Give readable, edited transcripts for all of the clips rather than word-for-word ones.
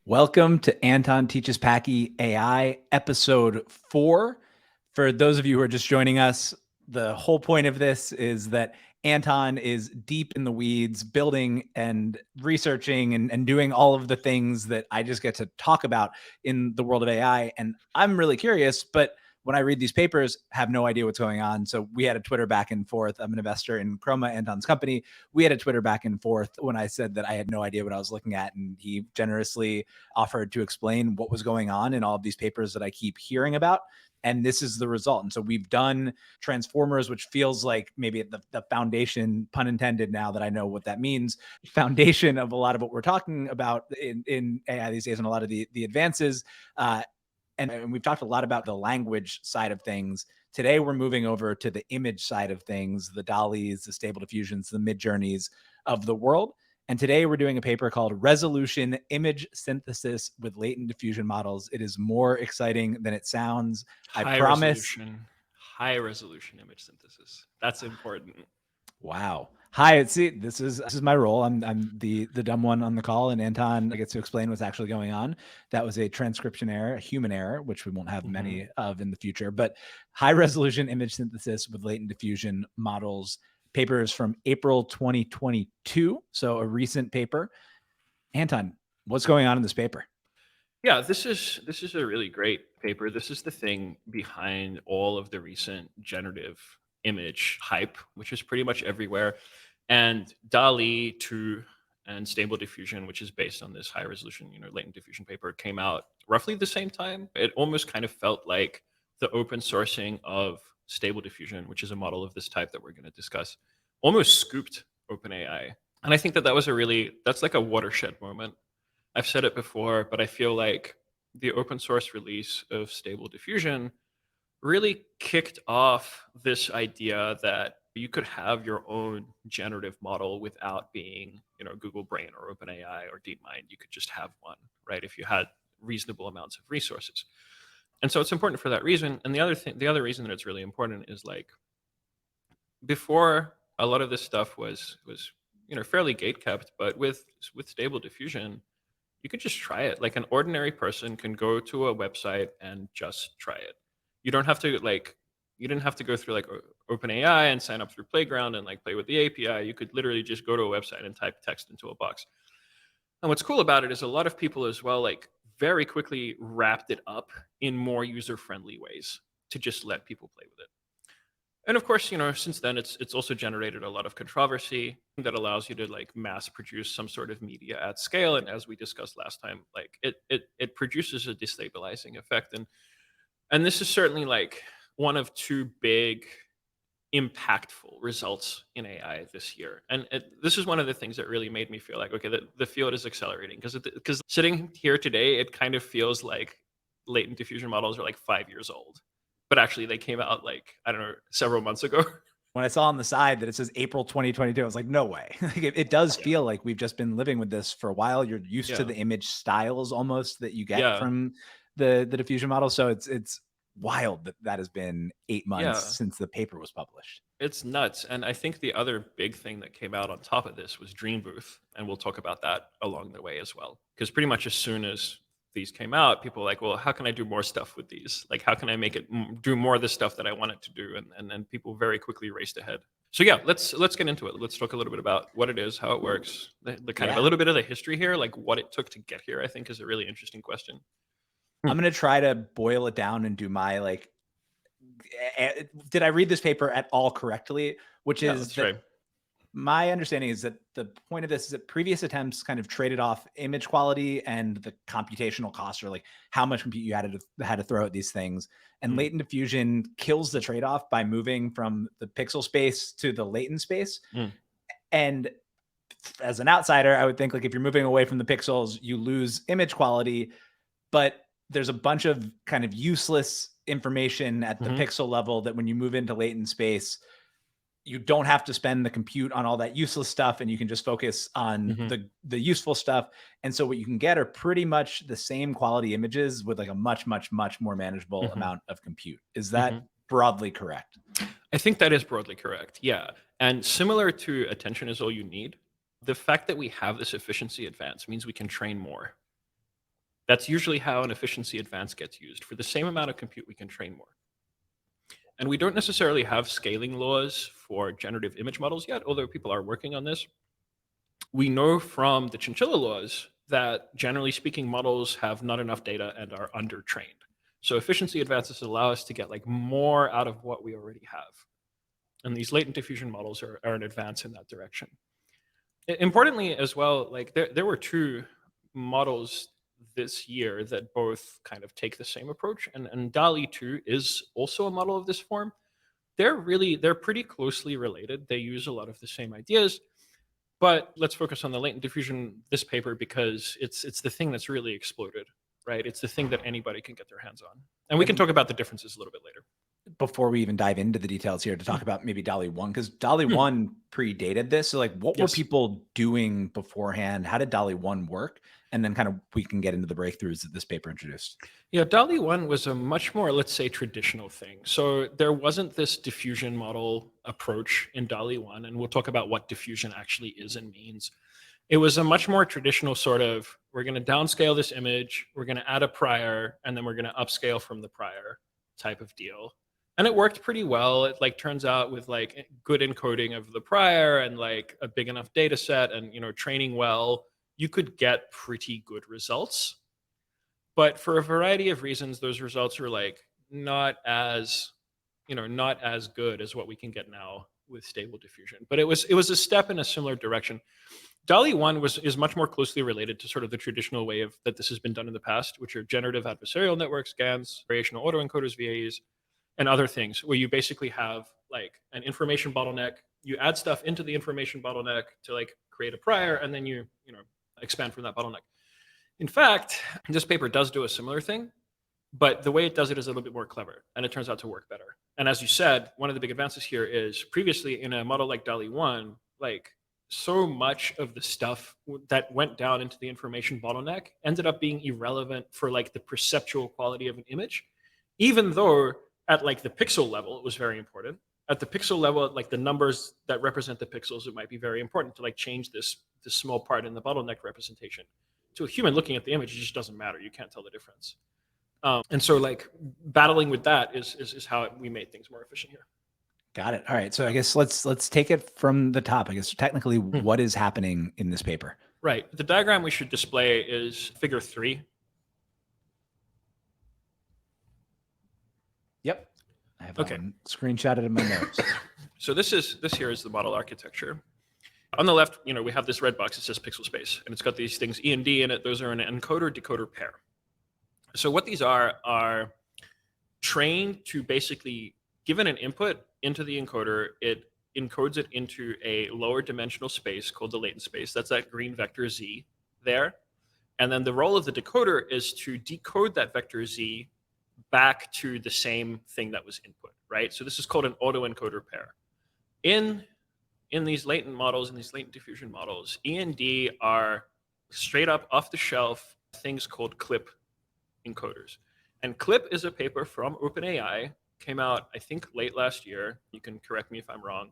Welcome to Anton Teaches Packy AI, episode 4. For those of you who are just joining us, the whole point of this is that Anton is deep in the weeds, building and researching and doing all of the things that I just get to talk about in the world of AI. And I'm really curious, but when I read these papers, have no idea what's going on. So we had a Twitter back and forth. I'm an investor in Chroma, Anton's company. We had a Twitter back and forth when I said that I had no idea what I was looking at. And he generously offered to explain what was going on in all of these papers that I keep hearing about. And this is the result. And so we've done transformers, which feels like maybe the foundation, pun intended, now that I know what that means, foundation of a lot of what we're talking about in AI these days and a lot of the advances. And we've talked a lot about the language side of things. Today, we're moving over to the image side of things, the DALL-Es, the Stable Diffusions, the Midjourneys of the world. And today we're doing a paper called Resolution Image Synthesis with Latent Diffusion Models. It is more exciting than it sounds. I promise. High resolution image synthesis. That's important. Wow. Hi, see, this is my role. I'm the dumb one on the call, and Anton gets to explain what's actually going on. That was a transcription error, a human error, which we won't have many of in the future. But high resolution image synthesis with latent diffusion models. Papers from April 2022, so a recent paper. Anton, what's going on in this paper? Yeah, this is a really great paper. This is the thing behind all of the recent generative image hype, which is pretty much everywhere. And DALL-E 2 and Stable Diffusion, which is based on this high resolution, latent diffusion paper, came out roughly the same time. It almost kind of felt like the open sourcing of Stable Diffusion, which is a model of this type that we're going to discuss, almost scooped OpenAI. And I think that's like a watershed moment. I've said it before, but I feel like the open source release of Stable Diffusion really kicked off this idea that you could have your own generative model without being, Google Brain or OpenAI or DeepMind. You could just have one, right? If you had reasonable amounts of resources. And so it's important for that reason. And the other reason that it's really important is like before a lot of this stuff was fairly gate kept, but with Stable Diffusion, you could just try it. Like an ordinary person can go to a website and just try it. You don't have to you didn't have to go through like OpenAI and sign up through Playground and like play with the API. You could literally just go to a website and type text into a box. And what's cool about it is a lot of people as well, like very quickly wrapped it up in more user-friendly ways to just let people play with it. And of course, since then it's also generated a lot of controversy that allows you to like mass produce some sort of media at scale. And as we discussed last time, like it produces a destabilizing effect. And this is certainly like one of two big impactful results in AI this year. And this is one of the things that really made me feel like, okay, the field is accelerating because sitting here today, it kind of feels like latent diffusion models are like 5 years old. But actually they came out like, I don't know, several months ago. When I saw on the side that it says April 2022, I was like, no way. It does feel like we've just been living with this for a while. You're used to the image styles almost that you get from the diffusion model. So it's wild that has been 8 months since the paper was published. It's nuts. And I think the other big thing that came out on top of this was Dreambooth. And we'll talk about that along the way as well. Because pretty much as soon as these came out, people were like, well, how can I do more stuff with these? Like, how can I make it do more of the stuff that I want it to do? And people very quickly raced ahead. So yeah, let's get into it. Let's talk a little bit about what it is, how it works, the kind of a little bit of the history here, like what it took to get here, I think is a really interesting question. I'm going to try to boil it down and do my like, did I read this paper at all correctly? Which is that right. My understanding is that the point of this is that previous attempts kind of traded off image quality and the computational cost, or like how much compute you had to throw at these things. And latent diffusion kills the trade-off by moving from the pixel space to the latent space. And as an outsider, I would think like if you're moving away from the pixels, you lose image quality, but there's a bunch of kind of useless information at the pixel level that when you move into latent space, you don't have to spend the compute on all that useless stuff, and you can just focus on the useful stuff. And so what you can get are pretty much the same quality images with like a much, much, much more manageable amount of compute. Is that broadly correct? I think that is broadly correct. Yeah. And similar to attention is all you need, the fact that we have this efficiency advance means we can train more. That's usually how an efficiency advance gets used. For the same amount of compute, we can train more. And we don't necessarily have scaling laws for generative image models yet, although people are working on this. We know from the chinchilla laws that generally speaking, models have not enough data and are undertrained. So efficiency advances allow us to get like more out of what we already have. And these latent diffusion models are an advance in that direction. Importantly as well, like there were two models this year that both kind of take the same approach, and DALL-E 2 is also a model of this form. They're pretty closely related. They use a lot of the same ideas, but let's focus on the latent diffusion this paper because it's the thing that's really exploded, right? It's the thing that anybody can get their hands on, and we can talk about the differences a little bit later. Before we even dive into the details here, to talk about maybe DALL-E 1, because DALL-E 1 predated this. So like, what were people doing beforehand? How did DALL-E 1 work? And then kind of we can get into the breakthroughs that this paper introduced. Yeah, DALL-E 1 was a much more, let's say, traditional thing. So there wasn't this diffusion model approach in DALL-E 1, and we'll talk about what diffusion actually is and means. It was a much more traditional sort of, we're going to downscale this image, we're going to add a prior, and then we're going to upscale from the prior type of deal. And it worked pretty well. It like turns out with like good encoding of the prior and like a big enough data set and, you know, training well, you could get pretty good results. But for a variety of reasons, those results are like not as, you know, not as good as what we can get now with stable diffusion. But it was a step in a similar direction. DALL-E 1 is much more closely related to sort of the traditional way of that this has been done in the past, which are generative adversarial networks, GANs, variational autoencoders, VAEs, and other things where you basically have like an information bottleneck. You add stuff into the information bottleneck to like create a prior, and then you know, expand from that bottleneck. In fact, this paper does do a similar thing, but the way it does it is a little bit more clever, and it turns out to work better. And as you said, one of the big advances here is previously in a model like DALL-E 1, like so much of the stuff that went down into the information bottleneck ended up being irrelevant for like the perceptual quality of an image, even though at like the pixel level, it was very important. At the pixel level, like the numbers that represent the pixels, it might be very important to like change this small part in the bottleneck representation. To a human looking at the image, it just doesn't matter. You can't tell the difference. And so like battling with that is how we made things more efficient here. Got it. All right. So I guess let's take it from the top. I guess technically what is happening in this paper? Right. The diagram we should display is figure 3. Yep. I have screenshotted in my notes. So this here is the model architecture. On the left, you know, we have this red box that says pixel space, and it's got these things E and D in it. Those are an encoder-decoder pair. So what these are trained to basically, given an input into the encoder, it encodes it into a lower dimensional space called the latent space. That's that green vector Z there. And then the role of the decoder is to decode that vector Z back to the same thing that was input, right? So this is called an autoencoder pair. In these latent models, in these latent diffusion models, E and D are straight up off the shelf things called CLIP encoders. And CLIP is a paper from OpenAI, came out, I think, late last year. You can correct me if I'm wrong,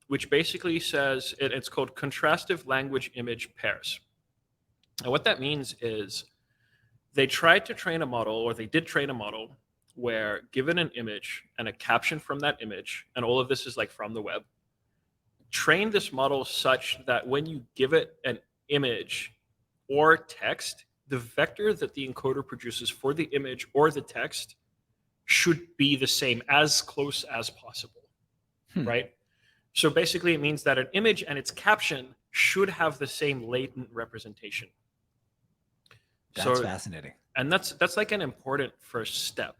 which basically says it's called contrastive language image pairs. And what that means is they tried to train a model, or they did train a model, where given an image and a caption from that image, and all of this is like from the web, train this model such that when you give it an image or text, the vector that the encoder produces for the image or the text should be the same, as close as possible, right? So basically it means that an image and its caption should have the same latent representation. That's fascinating. And that's like an important first step.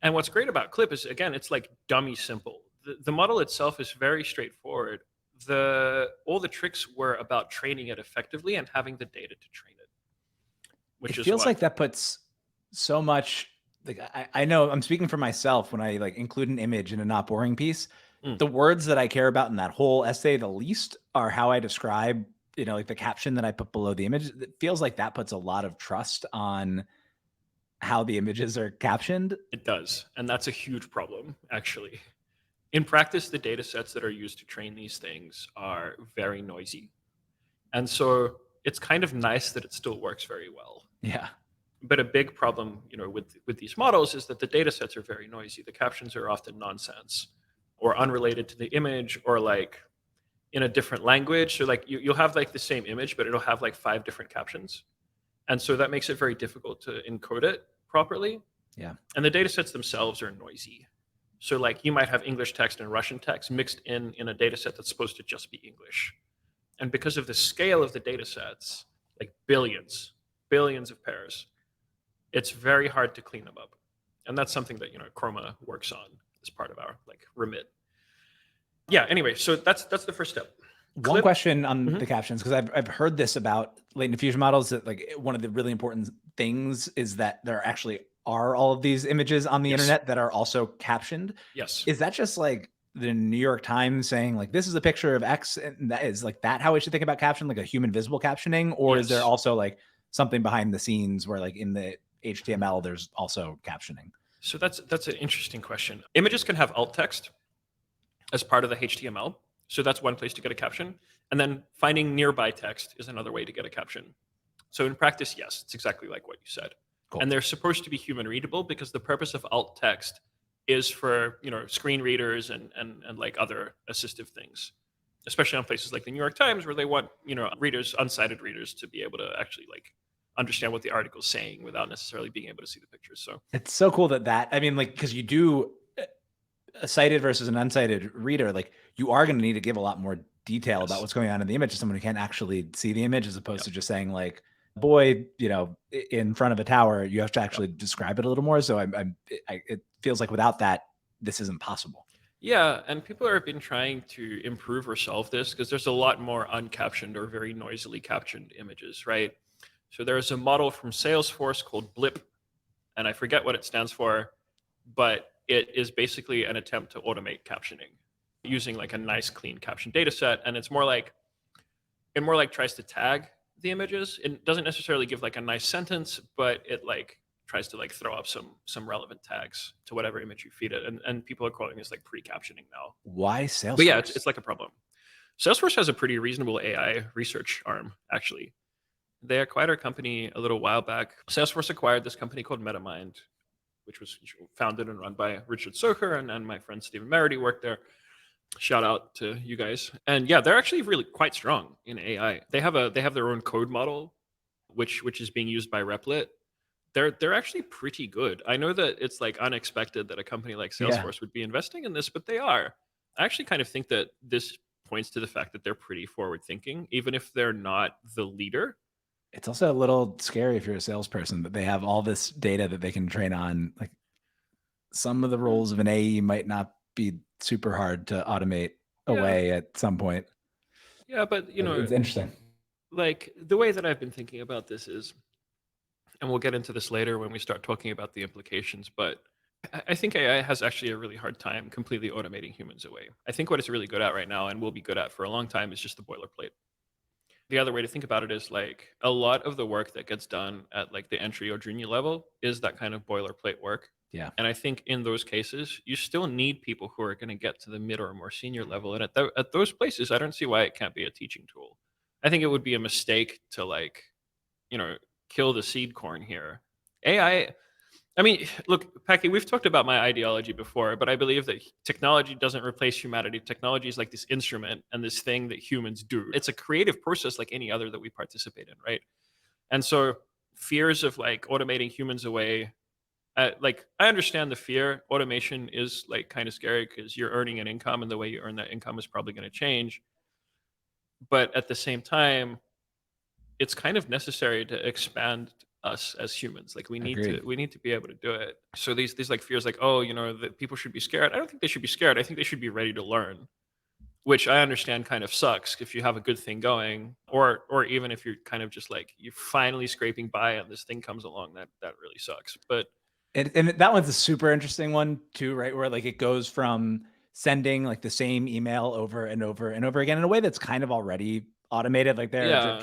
And what's great about CLIP is, again, it's like dummy simple. The model itself is very straightforward. All the tricks were about training it effectively and having the data to train it. Which it feels like that puts so much, like I know I'm speaking for myself when I like include an image in a not boring piece. The words that I care about in that whole essay the least are how I describe, you know, like the caption that I put below the image. It feels like that puts a lot of trust on how the images are captioned. It does. And that's a huge problem, actually. In practice, the data sets that are used to train these things are very noisy. And so it's kind of nice that it still works very well. Yeah. But a big problem, with these models is that the data sets are very noisy. The captions are often nonsense or unrelated to the image, or like in a different language. So like you'll have like the same image, but it'll have like 5 different captions. And so that makes it very difficult to encode it properly. Yeah. And the data sets themselves are noisy. So like you might have English text and Russian text mixed in a data set that's supposed to just be English. And because of the scale of the data sets, like billions of pairs, it's very hard to clean them up. And that's something that, Chroma works on as part of our like remit. Yeah, anyway, so that's the first step. One question on the captions, because I've heard this about latent diffusion models, that like one of the really important things is that there actually are all of these images on the internet that are also captioned. Yes. Is that just like the New York Times saying like, this is a picture of X, and that is like that how we should think about caption, like a human visible captioning? Or is there also like something behind the scenes where like in the HTML, there's also captioning? So that's an interesting question. Images can have alt text as part of the HTML. So that's one place to get a caption. And then finding nearby text is another way to get a caption. So in practice, yes, it's exactly like what you said. Cool. And they're supposed to be human readable, because the purpose of alt text is for, screen readers and like other assistive things, especially on places like the New York Times, where they want, readers, unsighted readers, to be able to actually like understand what the article's saying without necessarily being able to see the pictures. So it's so cool that I mean, like, because you do a sighted versus an unsighted reader, like you are going to need to give a lot more detail about what's going on in the image to someone who can't actually see the image, as opposed to just saying like, boy, in front of a tower. You have to actually describe it a little more. So it feels like without that, this isn't possible. Yeah, and people have been trying to improve or solve this, because there's a lot more uncaptioned or very noisily captioned images, right? So there's a model from Salesforce called Blip, and I forget what it stands for, but it is basically an attempt to automate captioning using like a nice clean caption data set. And it more like tries to tag the images. It doesn't necessarily give like a nice sentence, but it like tries to like throw up some relevant tags to whatever image you feed it. And people are calling this like pre-captioning now. Why Salesforce? But yeah, it's like a problem. Salesforce has a pretty reasonable AI research arm, actually. They acquired a company a little while back. Salesforce acquired this company called MetaMind, which was founded and run by Richard Socher, and my friend Stephen Merity worked there. Shout out to you guys. And yeah, they're actually really quite strong in AI. They have their own code model, which is being used by Replit. They're actually pretty good. I know that it's like unexpected that a company like Salesforce would be investing in this, but they are. I actually kind of think that this points to the fact that they're pretty forward thinking, even if they're not the leader. It's also a little scary if you're a salesperson that they have all this data that they can train on. Like some of the roles of an AE might not be super hard to automate away at some point. Yeah, but it's interesting. Like the way that I've been thinking about this is, and we'll get into this later when we start talking about the implications, but I think AI has actually a really hard time completely automating humans away. I think what it's really good at right now, and will be good at for a long time, is just the boilerplate. The other way to think about it is like a lot of the work that gets done at like the entry or junior level is that kind of boilerplate work. Yeah. And I think in those cases, you still need people who are going to get to the mid or more senior level. And at those places, I don't see why it can't be a teaching tool. I think it would be a mistake to like, kill the seed corn here. AI, I mean, look, Packy, we've talked about my ideology before, but I believe that technology doesn't replace humanity. Technology is like this instrument and this thing that humans do. It's a creative process like any other that we participate in, right? And so fears of like automating humans away, like I understand the fear. Automation is like kind of scary because you're earning an income, and the way you earn that income is probably going to change. But at the same time, it's kind of necessary to expand us as humans. Like we need to be able to do it. So these like fears like, oh, that people should be scared. I don't think they should be scared. I think they should be ready to learn, which I understand kind of sucks if you have a good thing going, or even if you're kind of just like you're finally scraping by and this thing comes along, that really sucks. But and that one's a super interesting one too, right? Where like it goes from sending like the same email over and over and over again in a way that's kind of already automated. Like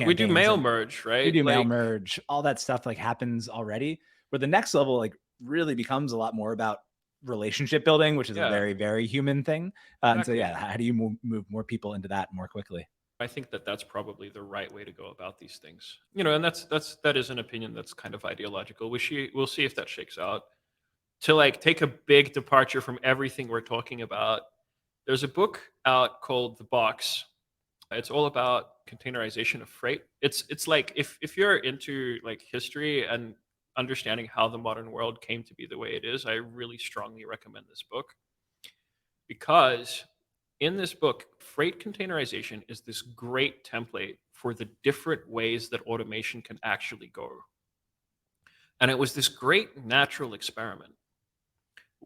we do mail merge, right? We do mail merge. All that stuff like happens already. Where the next level like really becomes a lot more about relationship building, which is a very, very human thing. And so, how do you move more people into that more quickly? I think that that's probably the right way to go about these things. And that is an opinion that's kind of ideological. We'll see if that shakes out. To like take a big departure from everything we're talking about, there's a book out called The Box. It's all about containerization of freight. It's like if you're into like history and understanding how the modern world came to be the way it is, I really strongly recommend this book, because in this book, freight containerization is this great template for the different ways that automation can actually go. And it was this great natural experiment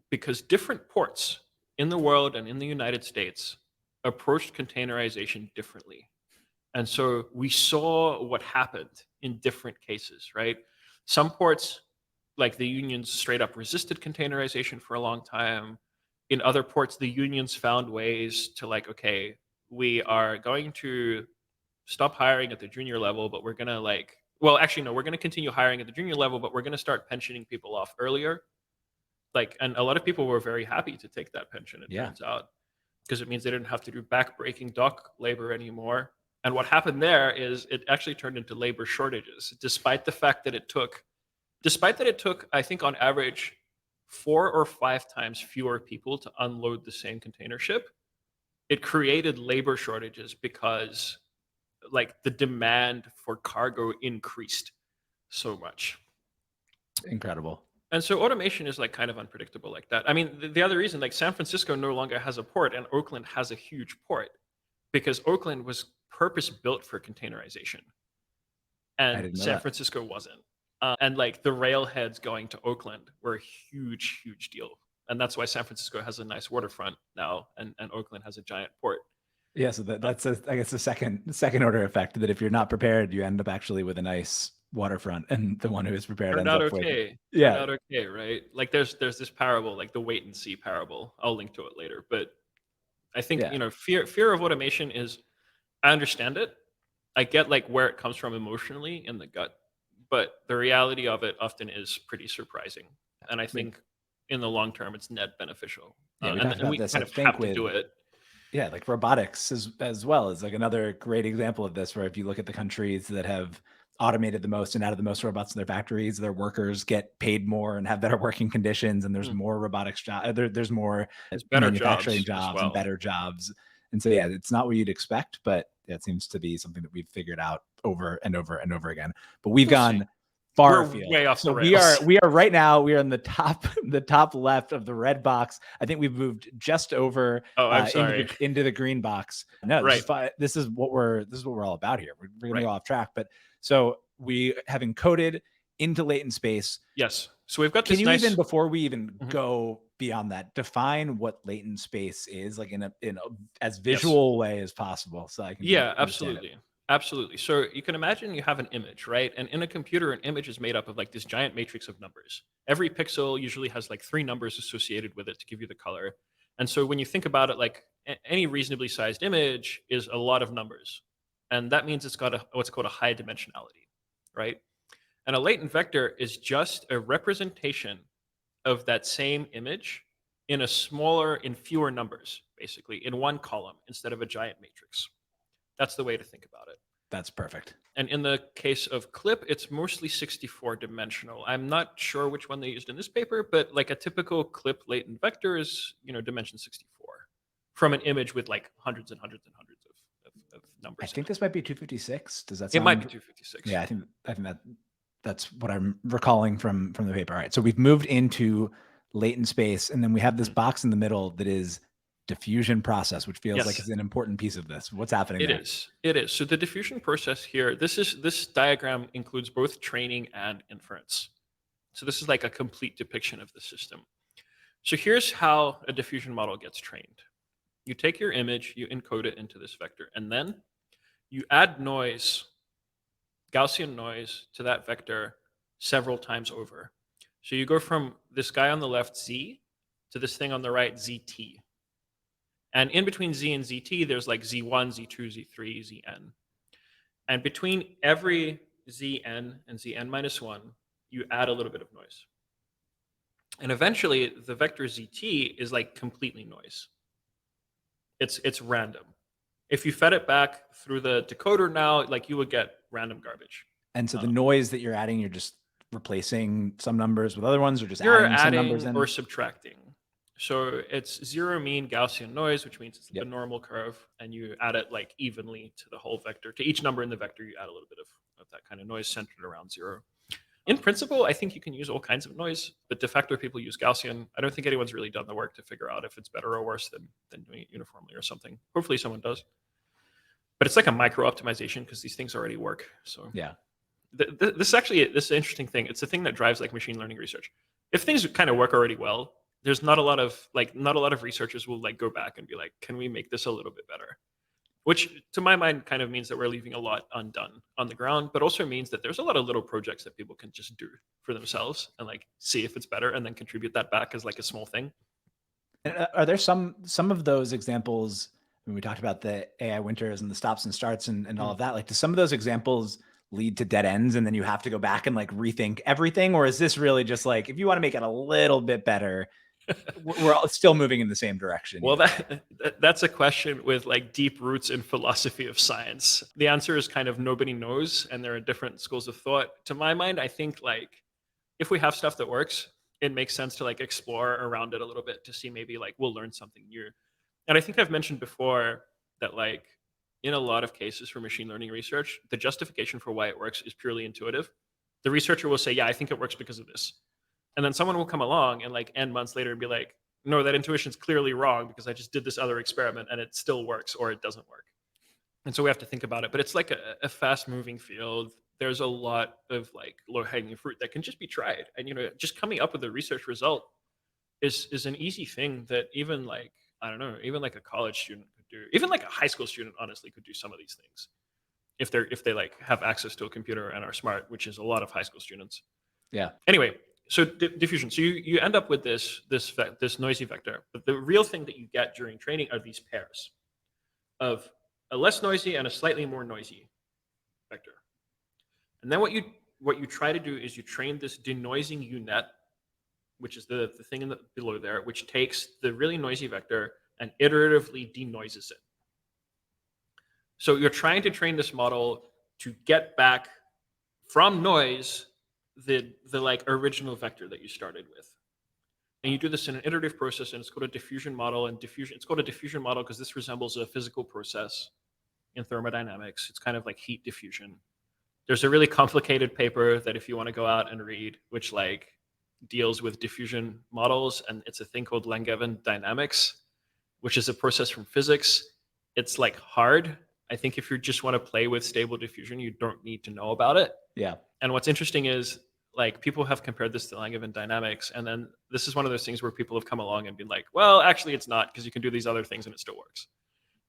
because different ports in the world and in the United States approached containerization differently. And so we saw what happened in different cases, right? Some ports, like the unions, straight up resisted containerization for a long time. In other ports, the unions found ways to like, okay, we are going to stop hiring at the junior level, but we're going to like, well, actually, no, we're going to continue hiring at the junior level, but we're going to start pensioning people off earlier. Like, and a lot of people were very happy to take that pension, it Yeah. turns out, because it means they didn't have to do back-breaking dock labor anymore. And what happened there is it actually turned into labor shortages, despite that it took, I think on average, 4 or 5 times fewer people to unload the same container ship. It created labor shortages because like the demand for cargo increased so much. Incredible. And so automation is like kind of unpredictable like that. I mean, the other reason, like San Francisco no longer has a port and Oakland has a huge port because Oakland was purpose built for containerization I and didn't know San that. Francisco wasn't. And like the railheads going to Oakland were a huge, huge deal. And that's why San Francisco has a nice waterfront now and Oakland has a giant port. Yeah, so that's I guess the second order effect, that if you're not prepared, you end up actually with a nice waterfront, and the one who is prepared Turned ends out up with okay. Turned yeah, out okay, right? Like there's this parable, like the wait and see parable. I'll link to it later. But I think, yeah. fear of automation is, I understand it. I get like where it comes from emotionally in the gut, but the reality of it often is pretty surprising. And I We think in the long term, it's net beneficial. yeah, we And talked and about we this, kind I of think, have to with do it. yeah, like robotics as well is like another great example of this, where if you look at the countries that have automated the most and added the most robots in their factories, their workers get paid more and have better working conditions, and there's Mm. more robotics there's more There's better manufacturing jobs as jobs and well. better jobs. And so yeah, it's not what you'd expect, but it seems to be something that we've figured out over and over and over again. But we've We'll see. gone far We're afield. way off So the we are rails. we are right now, we are in the top the top left of the red box. I think we've moved just over Oh, I'm into sorry. the green box. No, this is Right. fine. This is what we're all about here. We're gonna Right. go off track, but so we have encoded into latent space. Yes. So we've got Can this you even, nice. before we even Mhm. go beyond that, define what latent space is, like in a as Yes. visual way as possible, so I can Yeah, understand it? absolutely. Absolutely. So you can imagine you have an image, right? And in a computer, an image is made up of like this giant matrix of numbers. Every pixel usually has like 3 numbers associated with it to give you the color. And so when you think about it, like any reasonably sized image is a lot of numbers. And that means it's got what's called a high dimensionality, right? And a latent vector is just a representation of that same image in fewer numbers, basically, in one column instead of a giant matrix. That's the way to think about it. That's perfect. And in the case of clip, it's mostly 64 dimensional. I'm not sure which one they used in this paper, but like a typical clip latent vector is, dimension 64 from an image with like hundreds and hundreds and hundreds of I numbers in think it. this might be 256. Does that It might be sound? 256. Yeah, I think that's what I'm recalling from the paper. All right, so we've moved into latent space, and then we have this Mhm. box in the middle that is diffusion process, which feels like Yes, it's an important piece of this. What's happening it there? is. It is. So the diffusion process here, this diagram includes both training and inference. So this is like a complete depiction of the system. So here's how a diffusion model gets trained. You take your image, you encode it into this vector, and then you add noise, Gaussian noise, to that vector several times over. So you go from this guy on the left, Z, to this thing on the right, ZT. And in between Z and ZT, there's like Z1, Z2, Z3, Zn. And between every Zn and Zn minus 1, you add a little bit of noise. And eventually, the vector ZT is like completely noise. It's random. If you fed it back through the decoder now, like you would get random garbage. And so the noise that you're adding, you're just replacing some numbers with other ones, or just You're adding some numbers adding in? or subtracting. So it's zero mean Gaussian noise, which means it's Yep. the normal curve, and you add it like evenly to the whole vector. To each number in the vector, you add a little bit of that kind of noise centered around zero. In principle, I think you can use all kinds of noise, but de facto people use Gaussian. I don't think anyone's really done the work to figure out if it's better or worse than doing it uniformly or something. Hopefully someone does. But it's like a micro optimization because these things already work. So Yeah. This is actually this interesting thing. It's the thing that drives like machine learning research. If things kind of work already well, there's not a lot of researchers will like go back and be like, can we make this a little bit better? Which to my mind kind of means that we're leaving a lot undone on the ground, but also means that there's a lot of little projects that people can just do for themselves and like see if it's better and then contribute that back as like a small thing. And are there some of those examples when we talked about the AI winters and the stops and starts and all of that? Like, do some of those examples lead to dead ends and then you have to go back and like rethink everything? Or is this really just like, if you want to make it a little bit better, we're all still moving in the same direction? Well, that's a question with like deep roots in philosophy of science. The answer is kind of nobody knows, and there are different schools of thought. To my mind, I think like if we have stuff that works, it makes sense to like explore around it a little bit to see maybe like we'll learn something new. And I think I've mentioned before that like in a lot of cases for machine learning research, the justification for why it works is purely intuitive. The researcher will say, yeah, I think it works because of this. And then someone will come along and like n months later and be like, no, that intuition is clearly wrong because I just did this other experiment and it still works or it doesn't work. And so we have to think about it. But it's like a fast moving field. There's a lot of like low hanging fruit that can just be tried. And, just coming up with a research result is an easy thing that even like, I don't know, even like a college student could do, even like a high school student, honestly, could do some of these things if they like have access to a computer and are smart, which is a lot of high school students. Yeah. Anyway, so diffusion. So you end up with this noisy vector, but the real thing that you get during training are these pairs of a less noisy and a slightly more noisy vector. And then what you try to do is you train this denoising UNet, which is the thing below there, which takes the really noisy vector and iteratively denoises it. So you're trying to train this model to get back from noise the like original vector that you started with. And you do this in an iterative process, and it's called a diffusion model. And it's called a diffusion model because this resembles a physical process in thermodynamics. It's kind of like heat diffusion. There's a really complicated paper that if you want to go out and read, which like deals with diffusion models, and it's a thing called Langevin dynamics, which is a process from physics. It's like hard. I think if you just want to play with stable diffusion, you don't need to know about it. Yeah. And what's interesting is like people have compared this to Langevin dynamics, and then this is one of those things where people have come along and been like, well, actually it's not, because you can do these other things and it still works.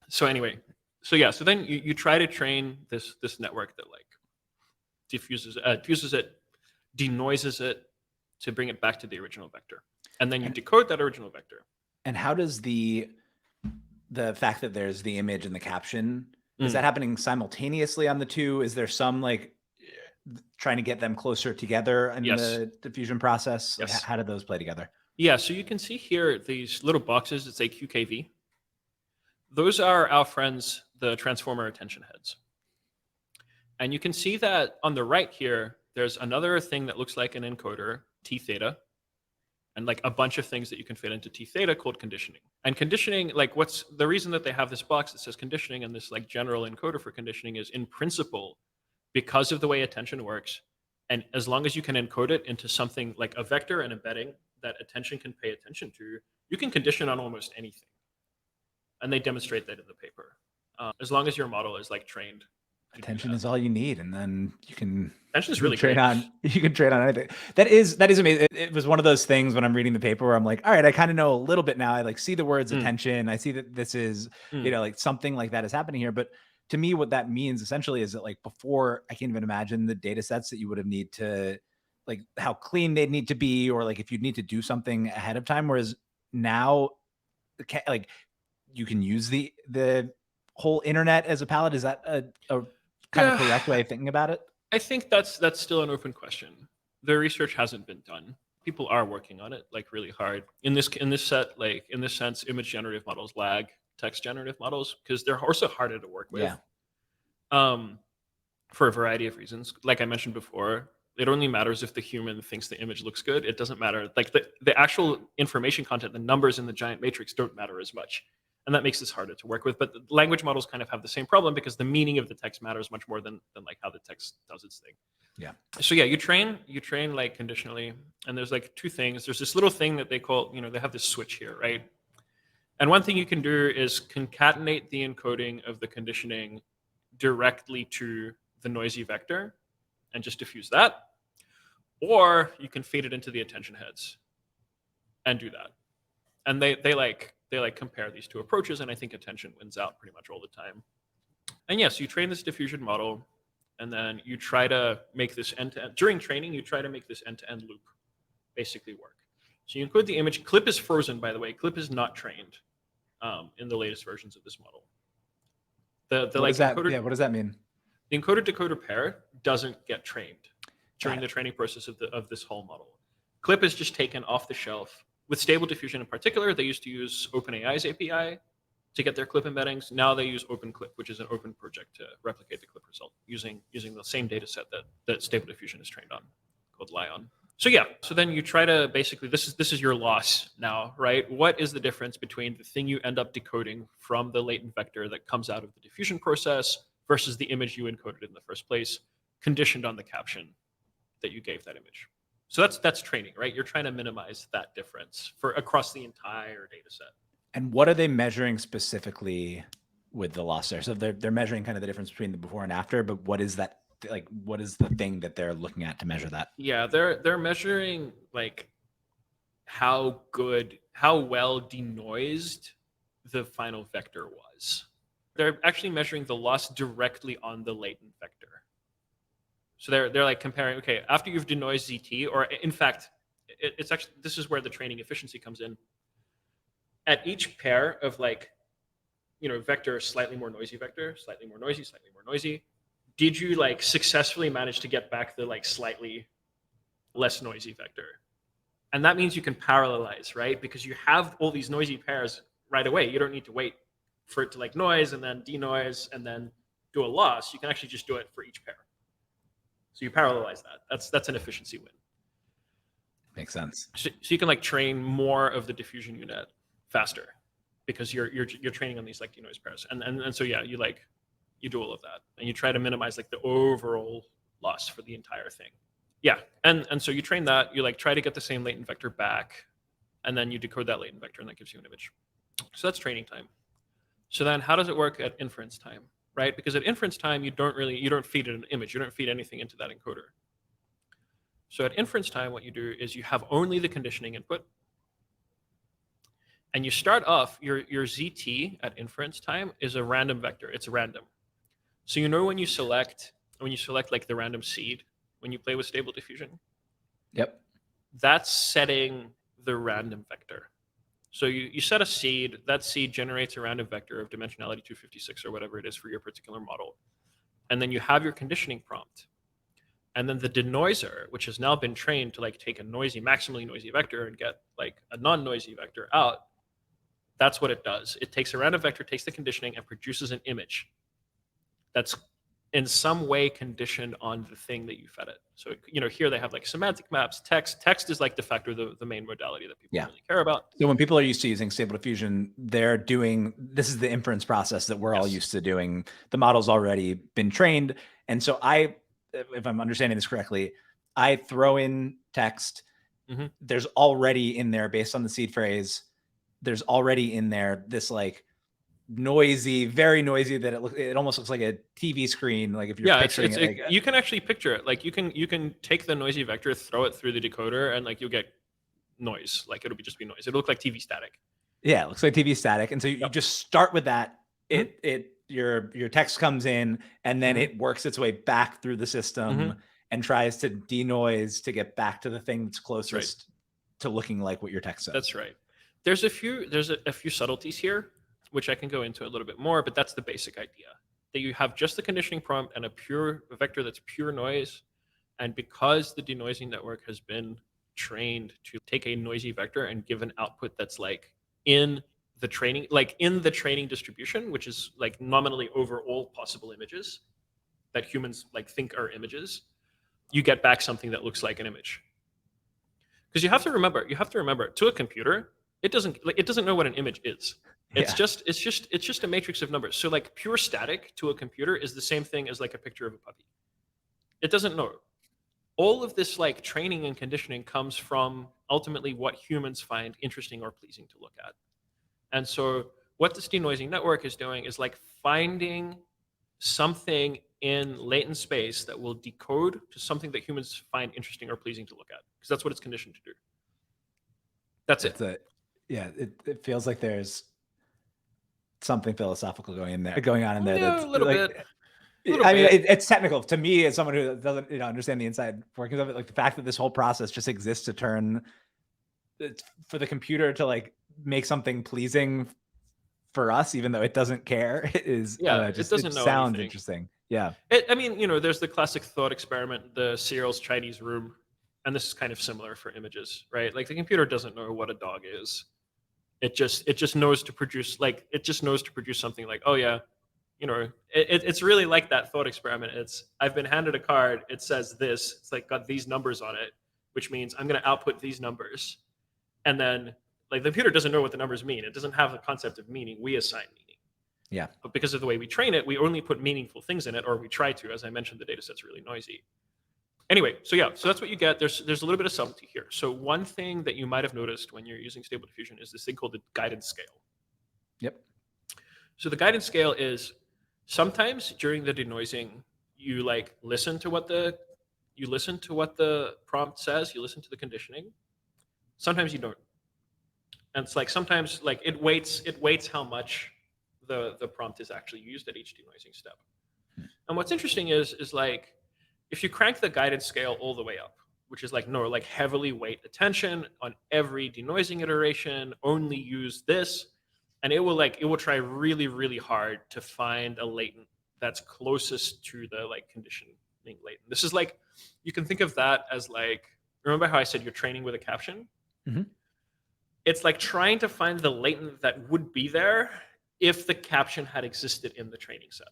So anyway, so then you try to train this network that like diffuses it, denoises it to bring it back to the original vector, and then you decode that original vector. And how does the fact that there's the image and the caption, is that happening simultaneously on the two? Is there some like trying to get them closer together in the diffusion process? Yes. Like, how do those play together? Yeah, so you can see here these little boxes that say QKV. Those are our friends, the transformer attention heads. And you can see that on the right here, there's another thing that looks like an encoder, T theta, and like a bunch of things that you can fit into T theta called conditioning. And conditioning, like what's the reason that they have this box that says conditioning and this like general encoder for conditioning is in principle, because of the way attention works, and as long as you can encode it into something like a vector and embedding that attention can pay attention to, you can condition on almost anything. And they demonstrate that in the paper. As long as your model is like trained. Attention is all you need, and then you can attention is really train great. on. You can train on anything. That is amazing. It was one of those things when I'm reading the paper where I'm like, all right, I kind of know a little bit now. I like see the words attention. I see that this is like something like that is happening here. But to me, what that means essentially is that like before, I can't even imagine the data sets that you would have need to, like how clean they'd need to be, or like if you'd need to do something ahead of time. Whereas now, like you can use the whole internet as a palette. Is that a kind of correct way of thinking about it? I think that's still an open question. The research hasn't been done. People are working on it like really hard. In this sense, image generative models lag text generative models because they're also harder to work with. Yeah. For a variety of reasons. Like I mentioned before, it only matters if the human thinks the image looks good. It doesn't matter. Like the actual information content, the numbers in the giant matrix don't matter as much. And that makes this harder to work with. But the language models kind of have the same problem because the meaning of the text matters much more than like how the text does its thing. Yeah. So yeah, you train like conditionally. And there's like two things. There's this little thing that they call, they have this switch here, right? And one thing you can do is concatenate the encoding of the conditioning directly to the noisy vector and just diffuse that. Or you can feed it into the attention heads and do that. And they compare these two approaches, and I think attention wins out pretty much all the time. And yes, you train this diffusion model, and then you try to make this end-to-end. During training, you try to make this end-to-end loop basically work. So you encode the image. Clip is frozen, by the way. Clip is not trained in the latest versions of this model. What does that mean? The encoder-decoder pair doesn't get trained during the training process of this whole model. Clip is just taken off the shelf. With Stable Diffusion in particular, they used to use OpenAI's API to get their clip embeddings. Now they use OpenClip, which is an open project to replicate the clip result using the same data set that Stable Diffusion is trained on, called Lion. So yeah, so then you try to basically, this is your loss now, right? What is the difference between the thing you end up decoding from the latent vector that comes out of the diffusion process versus the image you encoded in the first place, conditioned on the caption that you gave that image? So that's training, right? You're trying to minimize that difference for across the entire data set. And what are they measuring specifically with the loss there? So they're measuring kind of the difference between the before and after, but what is that? Like, what is the thing that they're looking at to measure that? Yeah, they're measuring like how well denoised the final vector was. They're actually measuring the loss directly on the latent vector. So they're like comparing, okay, after you've denoised ZT, or in fact, it's actually, this is where the training efficiency comes in. At each pair of vector, slightly more noisy vector, slightly more noisy, did you successfully manage to get back the slightly less noisy vector? And that means you can parallelize, right? Because you have all these noisy pairs right away. You don't need to wait for it to noise and then denoise and then do a loss. You can actually just do it for each pair. So you parallelize that. That's an efficiency win. Makes sense. So you can train more of the diffusion unit faster because you're training on these denoise pairs. And so yeah, you do all of that and you try to minimize the overall loss for the entire thing. Yeah, and so you train that, you try to get the same latent vector back, and then you decode that latent vector and that gives you an image. So that's training time. So then how does it work at inference time, right? Because at inference time, you don't feed it an image, you don't feed anything into that encoder. So at inference time, what you do is you have only the conditioning input, and you start off your ZT at inference time is a random vector. It's random. So when you select the random seed, when you play with Stable Diffusion, yep, that's setting the random vector. So you set a seed, that seed generates a random vector of dimensionality 256 or whatever it is for your particular model. And then you have your conditioning prompt. And then the denoiser, which has now been trained to take a maximally noisy vector and get a non-noisy vector out, that's what it does. It takes a random vector, takes the conditioning, and produces an image that's in some way conditioned on the thing that you fed it. So here they have semantic maps, text. Text is de facto the main modality that people really care about. So when people are used to using Stable Diffusion, they're doing, this is the inference process that we're all used to doing. The model's already been trained. And so if I'm understanding this correctly, I throw in text. Mm-hmm. There's already in there, based on the seed phrase, there's already in there this noisy, very noisy, that it almost looks like a TV screen. If you're picturing it, you can actually picture it. You can take the noisy vector, throw it through the decoder, and you'll get noise. It'll just be noise. It'll look like TV static. Yeah, it looks like TV static. And so you just start with that. Your text comes in, and then it works its way back through the system and tries to denoise to get back to the thing that's closest to looking like what your text says. That's right. There's a few subtleties here, which I can go into a little bit more, but that's the basic idea, that you have just the conditioning prompt and a vector that's pure noise. And because the denoising network has been trained to take a noisy vector and give an output that's in the training, like in the training distribution, which is like nominally over all possible images that humans like think are images, you get back something that looks like an image. Because you have to remember, to a computer, it doesn't know what an image is. It's just a matrix of numbers. So like pure static to a computer is the same thing as like a picture of a puppy. It doesn't know. All of this like training and conditioning comes from ultimately what humans find interesting or pleasing to look at. And so what this denoising network is doing is like finding something in latent space that will decode to something that humans find interesting or pleasing to look at, because that's what it's conditioned to do. That's it. It feels like there's something philosophical going on in there. Yeah, That's a little like, bit. I mean, it's technical to me as someone who doesn't, understand the inside workings of it. Like the fact that this whole process just exists to turn for the computer to like make something pleasing for us, even though it doesn't care, is it doesn't know sounds anything. interesting. Yeah. I mean, there's the classic thought experiment, the Searles Chinese room, and this is kind of similar for images, right? Like the computer doesn't know what a dog is. It just knows to produce something like, oh yeah, it's really like that thought experiment. I've been handed a card. It says this. It's like got these numbers on it, which means I'm going to output these numbers. And then like the computer doesn't know what the numbers mean. It doesn't have the concept of meaning. We assign meaning. Yeah. But because of the way we train it, we only put meaningful things in it, or we try to. As I mentioned, the data set's really noisy. Anyway, so that's what you get. There's a little bit of subtlety here. So one thing that you might have noticed when you're using Stable Diffusion is this thing called the guidance scale. Yep. So the guidance scale is sometimes during the denoising, you like listen to what the prompt says, you listen to the conditioning. Sometimes you don't. And it's like sometimes like it weights how much the prompt is actually used at each denoising step. And what's interesting is like if you crank the guidance scale all the way up, which is like heavily weight attention on every denoising iteration, only use this, and it will try really, really hard to find a latent that's closest to the like conditioning latent. This is like, you can think of that as like, remember how I said you're training with a caption? Mm-hmm. It's like trying to find the latent that would be there if the caption had existed in the training set.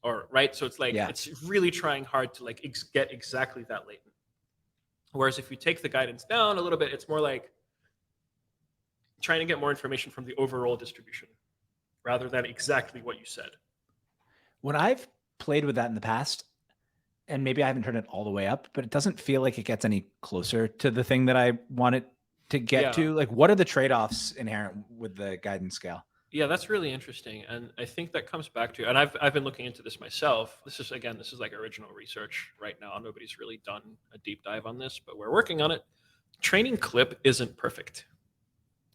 Or right, so it's like it's really trying hard to like get exactly that latent. Whereas if you take the guidance down a little bit, it's more like trying to get more information from the overall distribution rather than exactly what you said. When I've played with that in the past, and maybe I haven't turned it all the way up, but it doesn't feel like it gets any closer to the thing that I want it to get to. Like, what are the trade-offs inherent with the guidance scale? Yeah, that's really interesting. And I think that comes back to, and I've been looking into this myself. This is like original research right now. Nobody's really done a deep dive on this, but we're working on it. Training clip isn't perfect,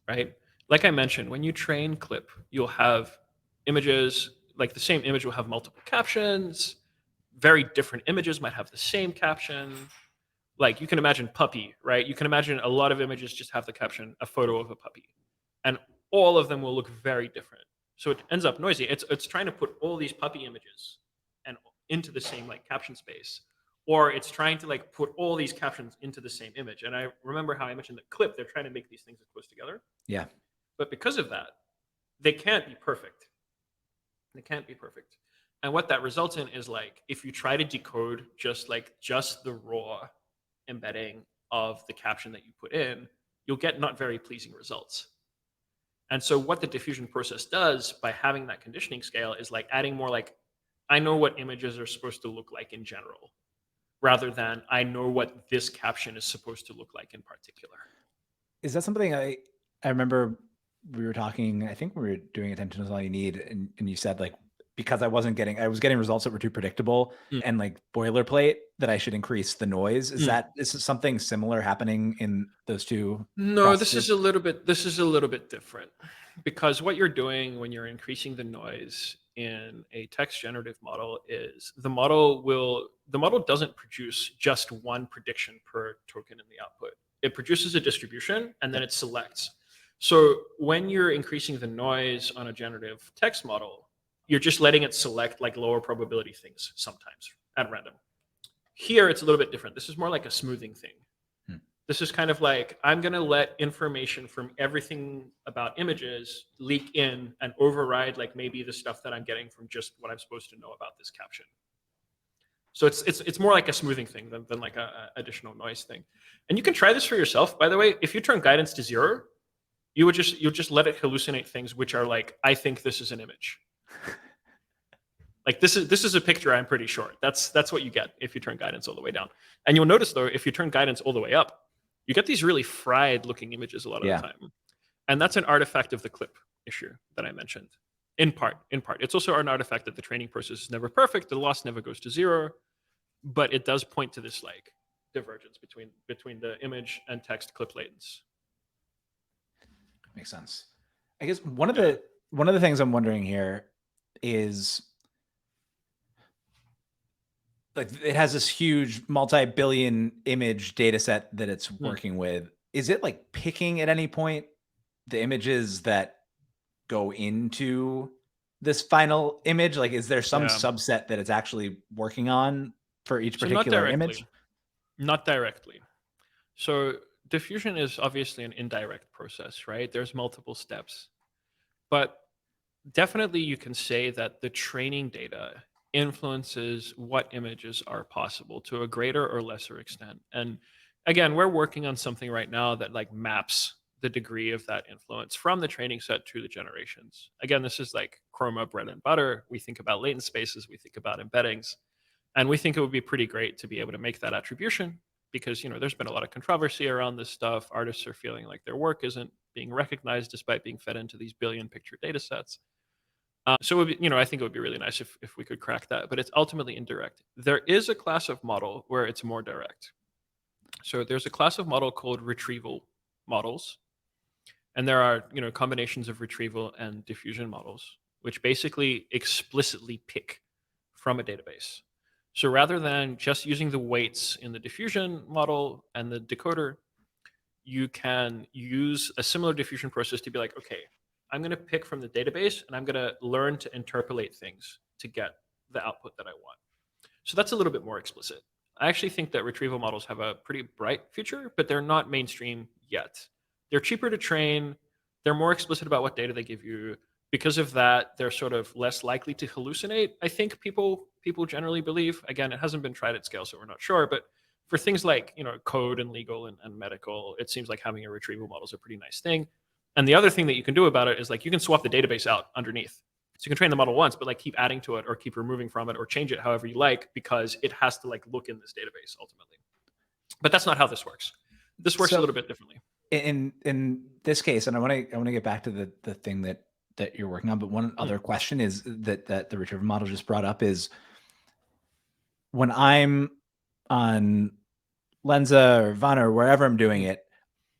right? Like I mentioned, when you train clip, you'll have images, like the same image will have multiple captions. Very different images might have the same caption. Like you can imagine puppy, right? You can imagine a lot of images just have the caption, a photo of a puppy. And all of them will look very different. So it ends up noisy. It's trying to put all these puppy images and into the same like caption space, or it's trying to like put all these captions into the same image. And I remember how I mentioned the clip, they're trying to make these things as close together. Yeah. But because of that, they can't be perfect. They can't be perfect. And what that results in is like, if you try to decode just the raw embedding of the caption that you put in, you'll get not very pleasing results. And so what the diffusion process does by having that conditioning scale is like adding more like, I know what images are supposed to look like in general, rather than I know what this caption is supposed to look like in particular. Is that something I remember we were talking, I think we were doing Attention is All You Need, and you said like, because I was getting results that were too predictable and like boilerplate, that I should increase the noise. Is this something similar happening in those two? No, processes? this is a little bit different, because what you're doing when you're increasing the noise in a text generative model is the model doesn't produce just one prediction per token in the output. It produces a distribution and then it selects. So when you're increasing the noise on a generative text model, you're just letting it select like lower probability things sometimes at random. Here, it's a little bit different. This is more like a smoothing thing. This is kind of like, I'm going to let information from everything about images leak in and override like maybe the stuff that I'm getting from just what I'm supposed to know about this caption. So it's more like a smoothing thing than like a additional noise thing. And you can try this for yourself, by the way. If you turn guidance to 0, you'll just let it hallucinate things which are like, I think this is an image. Like this is a picture, I'm pretty sure. That's what you get if you turn guidance all the way down. And you'll notice though, if you turn guidance all the way up, you get these really fried looking images a lot of the time. And that's an artifact of the clip issue that I mentioned. In part. It's also an artifact that the training process is never perfect. The loss never goes to 0, but it does point to this like divergence between the image and text clip latents. Makes sense. I guess one of the things I'm wondering here is, like, it has this huge multi-billion image data set that it's working with. Is it like picking at any point the images that go into this final image? Like, is there some subset that it's actually working on for each particular image? Not directly. So diffusion is obviously an indirect process, right? There's multiple steps. But definitely you can say that the training data influences what images are possible to a greater or lesser extent. And again, we're working on something right now that like maps the degree of that influence from the training set to the generations. Again, this is like Chroma bread and butter. We think about latent spaces, we think about embeddings, and we think it would be pretty great to be able to make that attribution because, there's been a lot of controversy around this stuff. Artists are feeling like their work isn't being recognized despite being fed into these billion picture data sets. So it would be, I think it would be really nice if we could crack that, but it's ultimately indirect. There is a class of model where it's more direct. So there's a class of model called retrieval models. And there are, combinations of retrieval and diffusion models, which basically explicitly pick from a database. So rather than just using the weights in the diffusion model and the decoder, you can use a similar diffusion process to be like, okay, I'm going to pick from the database and I'm going to learn to interpolate things to get the output that I want. So that's a little bit more explicit. I actually think that retrieval models have a pretty bright future, but they're not mainstream yet. They're cheaper to train. They're more explicit about what data they give you. Because of that, they're sort of less likely to hallucinate. I think people generally believe. Again, it hasn't been tried at scale, so we're not sure. But for things like code and legal and medical, it seems like having a retrieval model is a pretty nice thing. And the other thing that you can do about it is like you can swap the database out underneath. So you can train the model once, but like keep adding to it or keep removing from it or change it however you like, because it has to like look in this database ultimately. But that's not how this works. This works a little bit differently. In this case, and I want to get back to the thing that you're working on, but one other question is that the retrieval model just brought up is, when I'm on Lenza or Vana or wherever I'm doing it,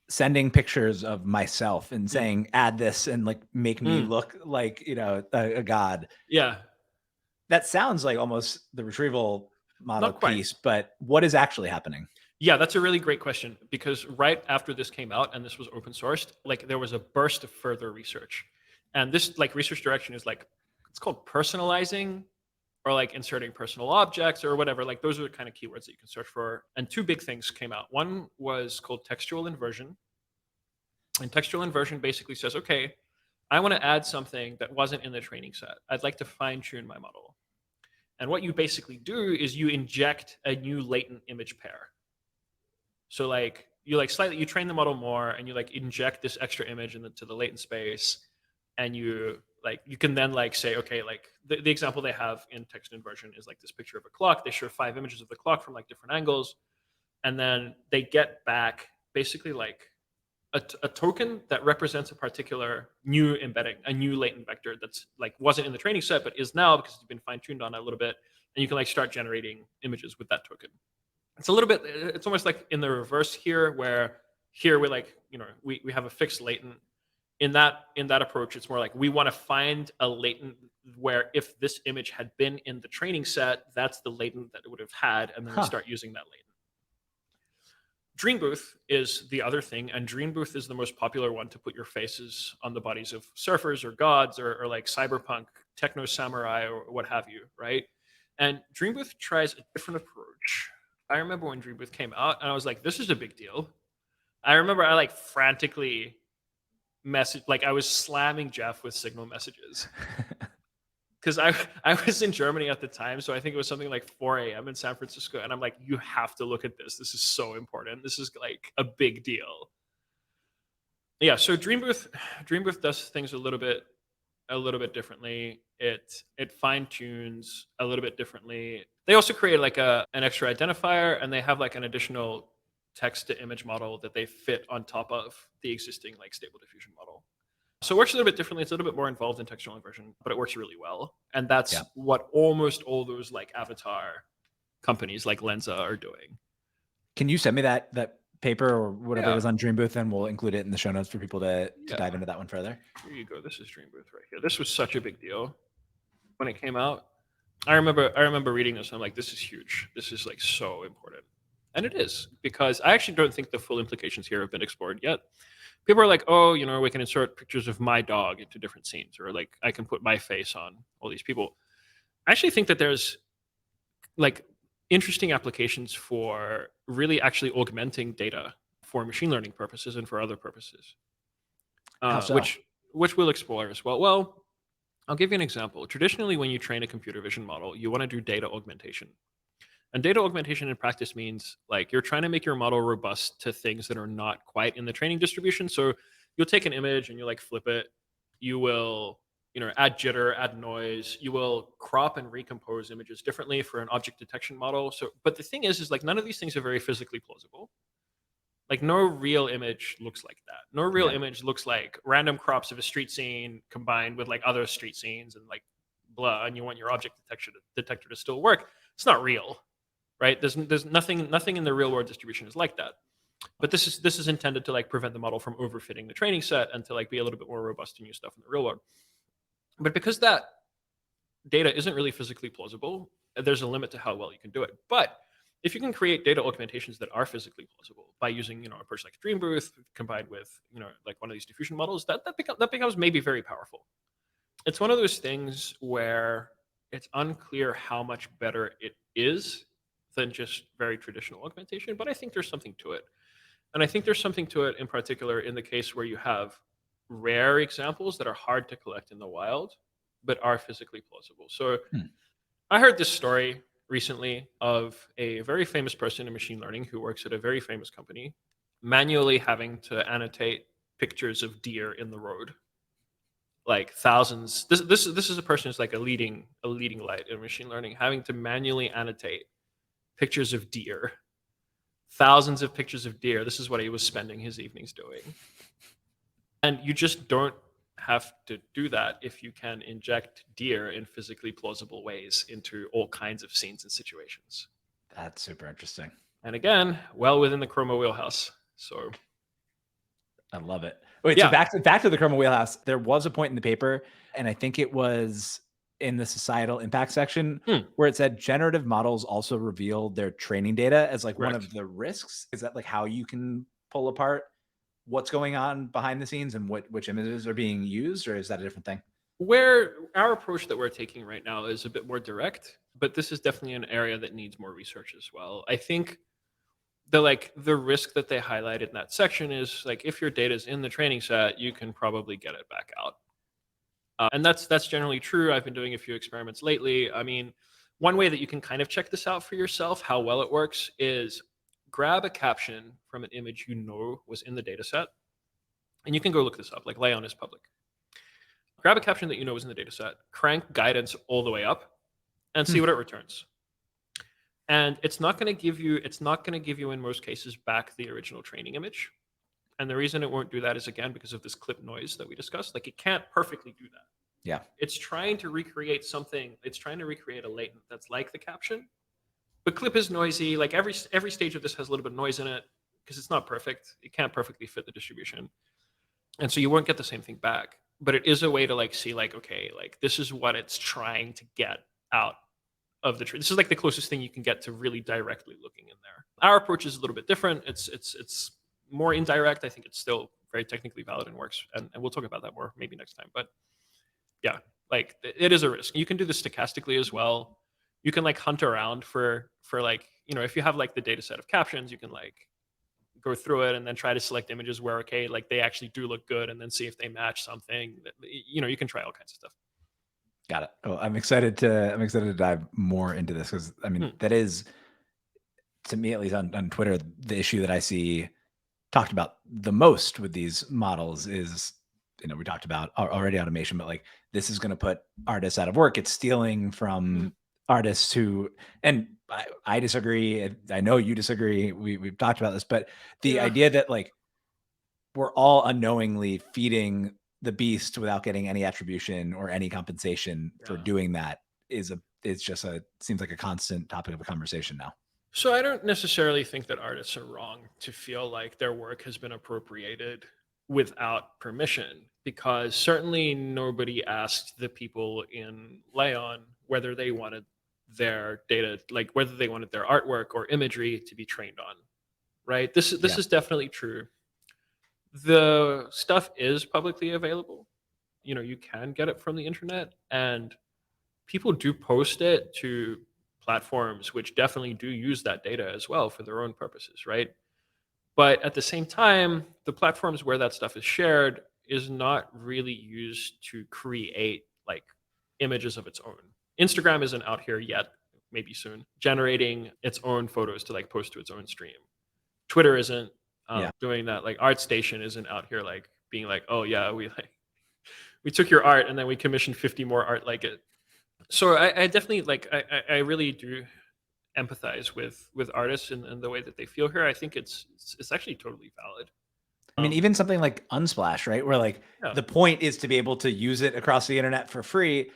sending pictures of myself and saying, add this and like make me look like, a god. Yeah. That sounds like almost the retrieval model piece, but what is actually happening? Yeah, that's a really great question, because right after this came out and this was open sourced, like there was a burst of further research. And this like research direction is like, it's called personalizing or like inserting personal objects or whatever. Like those are the kind of keywords that you can search for. And two big things came out. One was called textual inversion. And textual inversion basically says, okay, I want to add something that wasn't in the training set. I'd like to fine tune my model. And what you basically do is you inject a new latent image pair. So like you train the model more and you like inject this extra image into the latent space, and you can then like say, okay, like the example they have in text inversion is like this picture of a clock. They show 5 images of the clock from like different angles, and then they get back basically like a token that represents a particular new embedding, a new latent vector that's like wasn't in the training set but is now because it's been fine-tuned on a little bit, and you can like start generating images with that token. It's a little bit, it's almost like in the reverse here, where here we're like, we have a fixed latent. In that approach, it's more like we want to find a latent where if this image had been in the training set, that's the latent that it would have had, and then we start using that latent. Dreambooth is the other thing, and Dreambooth is the most popular one to put your faces on the bodies of surfers or gods or like cyberpunk, techno samurai or what have you, right? And Dreambooth tries a different approach. I remember when Dreambooth came out, and I was like, this is a big deal. I remember I like frantically like I was slamming Jeff with Signal messages because I was in Germany at the time, so I think it was something like 4 a.m. in San Francisco, and I'm like, you have to look at this. This is so important. This is like a big deal. Yeah. So Dreambooth does things a little bit differently. It fine tunes a little bit differently. They also create like an extra identifier, and they have like an additional text to image model that they fit on top of the existing like stable diffusion model. So it works a little bit differently. It's a little bit more involved in textual inversion, but it works really well. And that's Yeah. what almost all those like avatar companies like Lenza are doing. Can you send me that paper or whatever it Yeah. is on Dreambooth, and we'll include it in the show notes for people to Yeah. dive into that one further? Here you go. This is Dreambooth right here. This was such a big deal when it came out. I remember reading this and I'm like, this is huge. This is like so important. And it is, because I actually don't think the full implications here have been explored yet. People are like, oh, you know, we can insert pictures of my dog into different scenes, or like I can put my face on all these people. I actually think that there's like interesting applications for really actually augmenting data for machine learning purposes and for other purposes, How so? which we'll explore as well. Well, I'll give you an example. Traditionally, when you train a computer vision model, you want to do data augmentation. And data augmentation in practice means like you're trying to make your model robust to things that are not quite in the training distribution. So you'll take an image and you like flip it. You will, you know, add jitter, add noise. You will crop and recompose images differently for an object detection model. So, but the thing is like none of these things are very physically plausible. Like no real image looks like that. No real Yeah. image looks like random crops of a street scene combined with like other street scenes and like blah, and you want your object detector to still work. It's not real, right? There's nothing in the real world distribution is like that. But this is intended to like prevent the model from overfitting the training set and to like be a little bit more robust to new stuff in the real world. But because that data isn't really physically plausible, there's a limit to how well you can do it. But if you can create data augmentations that are physically plausible by using, you know, a person like Dreambooth combined with, you know, like one of these diffusion models, that becomes maybe very powerful. It's one of those things where it's unclear how much better it is than just very traditional augmentation, but I think there's something to it. And I think there's something to it in particular in the case where you have rare examples that are hard to collect in the wild, but are physically plausible. So I heard this story recently of a very famous person in machine learning who works at a very famous company manually having to annotate pictures of deer in the road, like thousands. This is a person who's like a leading light in machine learning, having to manually annotate pictures of deer, thousands of pictures of deer. This is what he was spending his evenings doing. And you just don't have to do that if you can inject deer in physically plausible ways into all kinds of scenes and situations. That's super interesting. And again, well within the Chroma wheelhouse. So I love it. Wait, yeah. so back to the Chroma wheelhouse. There was a point in the paper, and I think it was in the societal impact section where it said generative models also reveal their training data as like one Correct. of the risks. Is that like how you can pull apart what's going on behind the scenes and which images are being used, or is that a different thing? Where our approach that we're taking right now is a bit more direct, but this is definitely an area that needs more research as well. I think the risk that they highlighted in that section is like if your data is in the training set, you can probably get it back out. And that's generally true. I've been doing a few experiments lately. I mean, one way that you can kind of check this out for yourself, how well it works, is grab a caption from an image you know was in the data set. And you can go look this up, like Layon is public. Grab a caption that you know was in the data set, crank guidance all the way up, and see what it returns. And it's not going to give you in most cases back the original training image. And the reason it won't do that is again because of this clip noise that we discussed. Like it can't perfectly do that. Yeah. It's trying to recreate something. It's trying to recreate a latent that's like the caption, but clip is noisy. Like every stage of this has a little bit of noise in it because it's not perfect. It can't perfectly fit the distribution, and so you won't get the same thing back. But it is a way to like see like, okay, like this is what it's trying to get out of the tree. This is like the closest thing you can get to really directly looking in there. Our approach is a little bit different. It's more indirect. I think it's still very technically valid and works. And we'll talk about that more maybe next time. But yeah, like it is a risk. You can do this stochastically as well. You can like hunt around for like, you know, if you have like the data set of captions, you can like go through it and then try to select images where, okay, like they actually do look good, and then see if they match something. You can try all kinds of stuff. Got it. Well, I'm excited to dive more into this because I mean that is, to me at least on Twitter, the issue that I see talked about the most with these models is, we talked about already automation, but like this is going to put artists out of work. It's stealing from artists who, and I disagree. I know you disagree. We've talked about this, but the idea that like we're all unknowingly feeding the beast without getting any attribution or any compensation for doing that seems like a constant topic of a conversation now. So I don't necessarily think that artists are wrong to feel like their work has been appropriated without permission, because certainly nobody asked the people in Leon whether they wanted their data, like whether they wanted their artwork or imagery to be trained on, right? This is definitely true. The stuff is publicly available. You can get it from the internet, and people do post it to platforms which definitely do use that data as well for their own purposes, right? But at the same time, the platforms where that stuff is shared is not really used to create like images of its own. Instagram isn't out here yet, maybe soon, generating its own photos to like post to its own stream. Twitter isn't doing that. Like ArtStation isn't out here like being like, oh yeah, we took your art and then we commissioned 50 more art like it. So I definitely I really do empathize with artists and the way that they feel here. I think it's actually totally valid. I mean, even something like Unsplash, right? Where like the point is to be able to use it across the internet for free,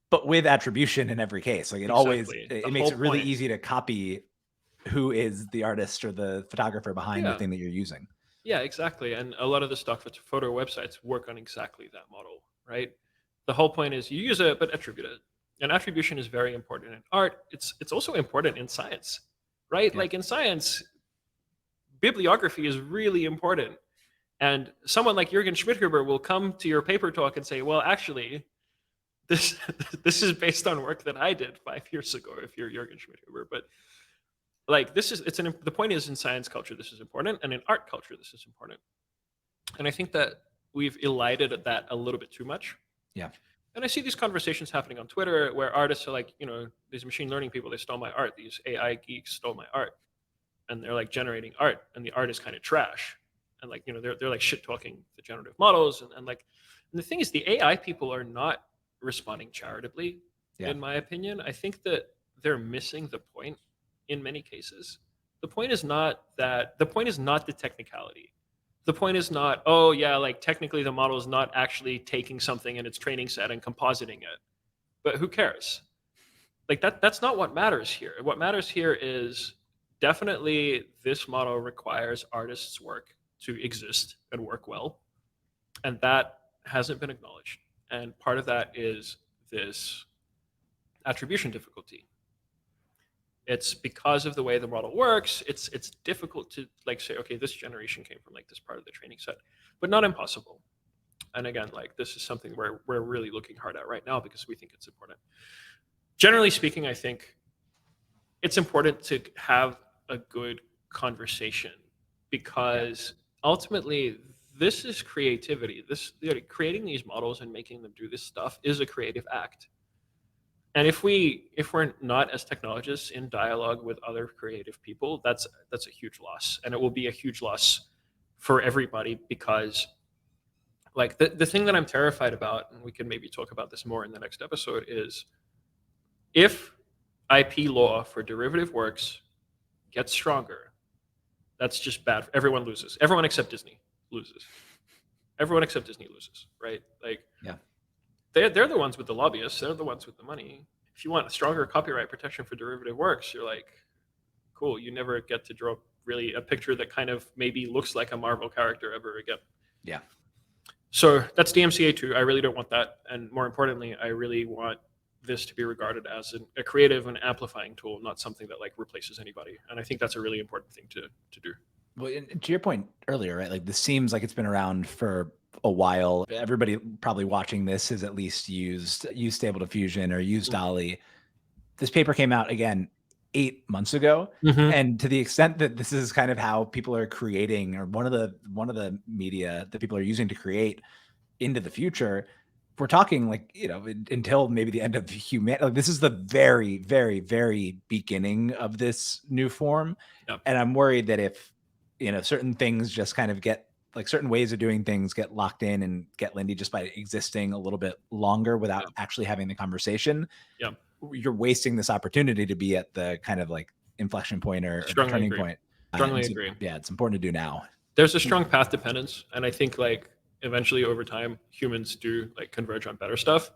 but with attribution in every case. Like it makes it really easy to copy who is the artist or the photographer behind the thing that you're using. Yeah, exactly. And a lot of the stock photo websites work on exactly that model, right? The whole point is you use it, but attribute it. And attribution is very important in art. It's also important in science, right? Like in science, bibliography is really important. And someone like Jürgen Schmidhuber will come to your paper talk and say, well, actually, this is based on work that I did 5 years ago, if you're Jürgen Schmidhuber. But like the point is, in science culture, this is important. And in art culture, this is important. And I think that we've elided that a little bit too much. Yeah. And I see these conversations happening on Twitter where artists are like, these machine learning people, they stole my art. These AI geeks stole my art. And they're like generating art, and the art is kind of trash. And like, they're like shit talking the generative models. And the thing is, the AI people are not responding charitably, in my opinion. I think that they're missing the point in many cases. The point is not the technicality. The point is not, oh yeah, like technically the model is not actually taking something in its training set and compositing it. But who cares? Like that's not what matters here. What matters here is definitely this model requires artists' work to exist and work well. And that hasn't been acknowledged. And part of that is this attribution difficulty. It's because of the way the model works. It's difficult to like say, okay, this generation came from like this part of the training set, but not impossible. And again, like this is something where we're really looking hard at right now because we think it's important. Generally speaking, I think it's important to have a good conversation because ultimately this is creativity. Creating these models and making them do this stuff is a creative act. And if we're not as technologists in dialogue with other creative people, that's a huge loss, and it will be a huge loss for everybody because, like, the thing that I'm terrified about, and we can maybe talk about this more in the next episode, is if IP law for derivative works gets stronger, that's just bad. Everyone loses. Everyone except Disney loses. Everyone except Disney loses, right? Like, yeah. They're the ones with the lobbyists. They're the ones with the money. If you want stronger copyright protection for derivative works, you're like, cool. You never get to draw really a picture that kind of maybe looks like a Marvel character ever again. Yeah. So that's DMCA 2. I really don't want that. And more importantly, I really want this to be regarded as a creative and amplifying tool, not something that like replaces anybody. And I think that's a really important thing to do. Well, and to your point earlier, right? Like this seems like it's been around for a while. Everybody probably watching this has at least used Stable Diffusion or used DALL-E. This paper came out again 8 months ago. Mhm. And to the extent that this is kind of how people are creating, or one of the media that people are using to create into the future, we're talking like, until maybe the end of humanity. Like, this is the very, very, very beginning of this new form. Yeah. And I'm worried that if, certain things just kind of get, like, certain ways of doing things get locked in and get Lindy just by existing a little bit longer without Yeah. actually having the conversation, Yeah. you're wasting this opportunity to be at the kind of like inflection point or the Strongly turning agree. point. Strongly And so, agree. yeah, it's important to do now. There's a strong path dependence, and I think like eventually over time humans do like converge on better stuff,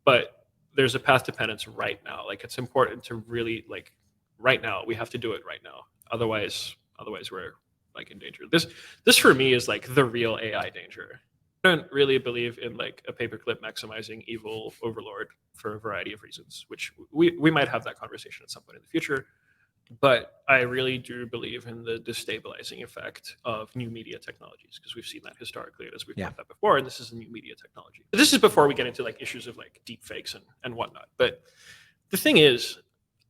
but there's a path dependence right now. Like it's important to really like right now we have to do it right now. Otherwise we're like in danger. This for me is like the real AI danger. I don't really believe in like a paperclip maximizing evil overlord for a variety of reasons, which we might have that conversation at some point in the future. But I really do believe in the destabilizing effect of new media technologies, because we've seen that historically, as we've Yeah. talked about before, and this is a new media technology. This is before we get into like issues of like deep fakes and whatnot. But the thing is,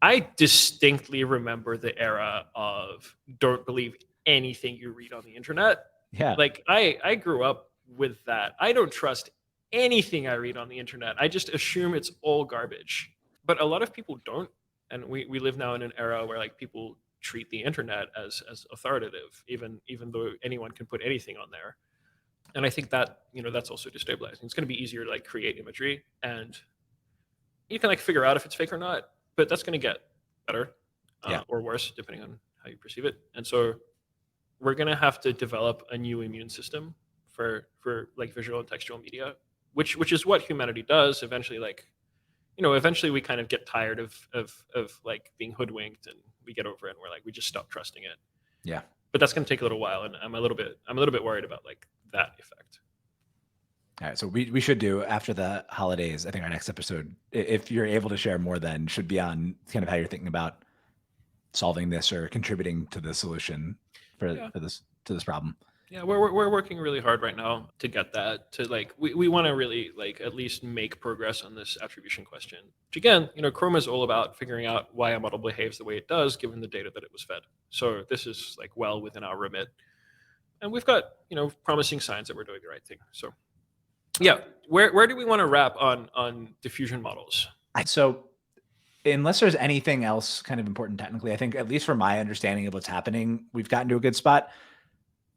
I distinctly remember the era of don't believe anything you read on the internet. Yeah. Like I grew up with that. I don't trust anything I read on the internet. I just assume it's all garbage. But a lot of people don't, and we live now in an era where like people treat the internet as authoritative, even though anyone can put anything on there. And I think that that's also destabilizing. It's going to be easier to like create imagery, and you can like figure out if it's fake or not, but that's going to get better Yeah. or worse depending on how you perceive it. And so we're going to have to develop a new immune system for like visual and textual media, which is what humanity does eventually. Like eventually we kind of get tired of like being hoodwinked, and we get over it, and we're like we just stop trusting it. Yeah. But that's going to take a little while, and I'm a little bit worried about like that effect. All right. So we should do, after the holidays, I think our next episode, if you're able to share more, then should be on kind of how you're thinking about solving this or contributing to the solution for Yeah. this problem. Yeah, we're working really hard right now to get that to like we want to really like at least make progress on this attribution question. Which again, Chrome is all about figuring out why a model behaves the way it does given the data that it was fed. So this is like well within our remit, and we've got promising signs that we're doing the right thing. So yeah, where do we want to wrap on diffusion models? So unless there's anything else kind of important technically, I think, at least from my understanding of what's happening, we've gotten to a good spot.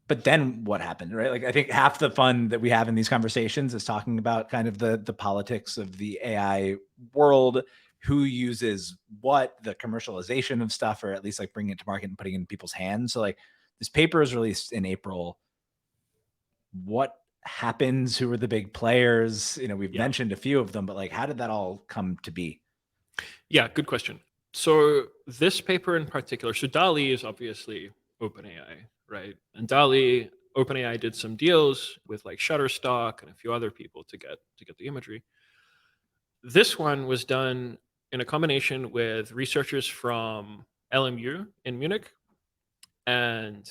But then what happened, right? Like, I think half the fun that we have in these conversations is talking about kind of the politics of the AI world, who uses what, the commercialization of stuff, or at least like bringing it to market and putting it in people's hands. So like, this paper is released in April. What happens? Who are the big players? We've Yeah. mentioned a few of them, but like, how did that all come to be? Yeah, good question. So this paper in particular, so DALI is obviously OpenAI, right? And DALI, OpenAI did some deals with like Shutterstock and a few other people to get the imagery. This one was done in a combination with researchers from LMU in Munich, and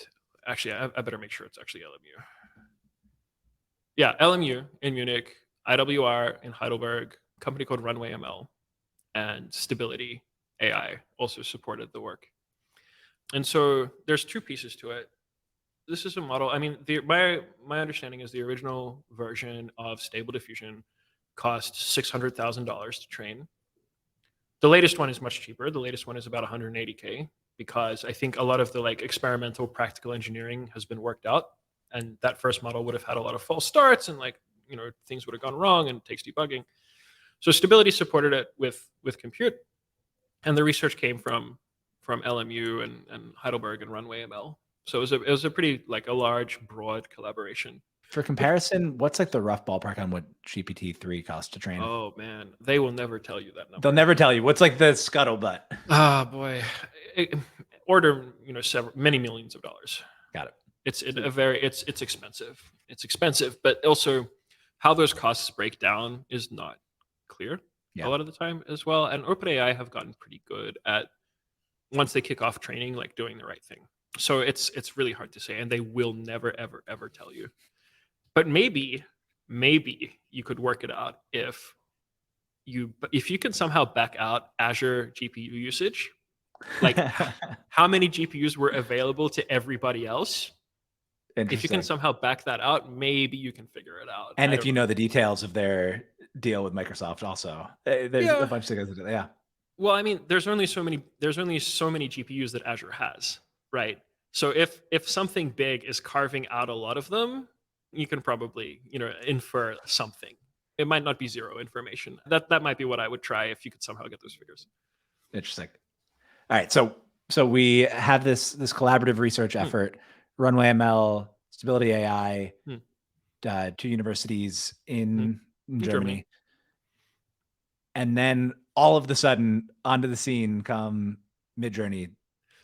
actually, I better make sure it's actually LMU. Yeah, LMU in Munich, IWR in Heidelberg, a company called Runway ML, and Stability AI also supported the work. And so there's two pieces to it. This is a model. I mean, my understanding is the original version of Stable Diffusion cost $600,000 to train. The latest one is much cheaper. The latest one is about 180K, because I think a lot of the like experimental practical engineering has been worked out, and that first model would have had a lot of false starts, and like things would have gone wrong, and it takes debugging. So Stability supported it with compute, and the research came from LMU and Heidelberg and Runway ML. So it was a pretty like a large, broad collaboration. For comparison, what's like the rough ballpark on what GPT-3 costs to train? Oh man, they will never tell you that number. They'll never tell you. What's like the scuttlebutt? Ah, boy, order many millions of dollars. Got it. It's expensive. It's expensive, but also how those costs break down is not clear a lot of the time as well. And OpenAI have gotten pretty good at, once they kick off training, like doing the right thing. So it's really hard to say, and they will never ever tell you. But maybe you could work it out if you can somehow back out Azure GPU usage, Like how many GPUs were available to everybody else. If you can somehow back that out, maybe you can figure it out. And if you know the details of their deal with Microsoft also, there's a bunch of things. Yeah. Well, I mean, there's only so many GPUs that Azure has, right? So if something big is carving out a lot of them, you can probably, infer something. It might not be zero information. That might be what I would try if you could somehow get those figures. Interesting. All right. So we have this collaborative research effort, Runway ML, Stability AI, 2 universities in Germany. And then all of the sudden onto the scene come Midjourney,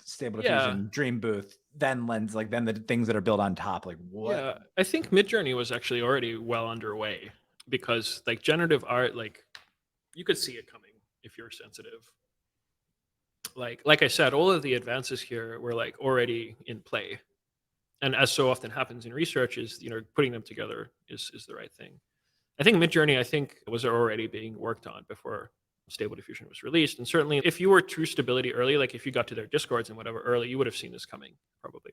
Stable Diffusion, Dreambooth, then Lens, then the things that are built on top. Like what? Yeah, I think Midjourney was actually already well underway because generative art, you could see it coming if you're sensitive. Like I said, all of the advances here were already in play. And as so often happens in research is, putting them together is the right thing. I think Midjourney, was already being worked on before Stable Diffusion was released. And certainly if you were true stability early, if you got to their discords and whatever early, you would have seen this coming probably.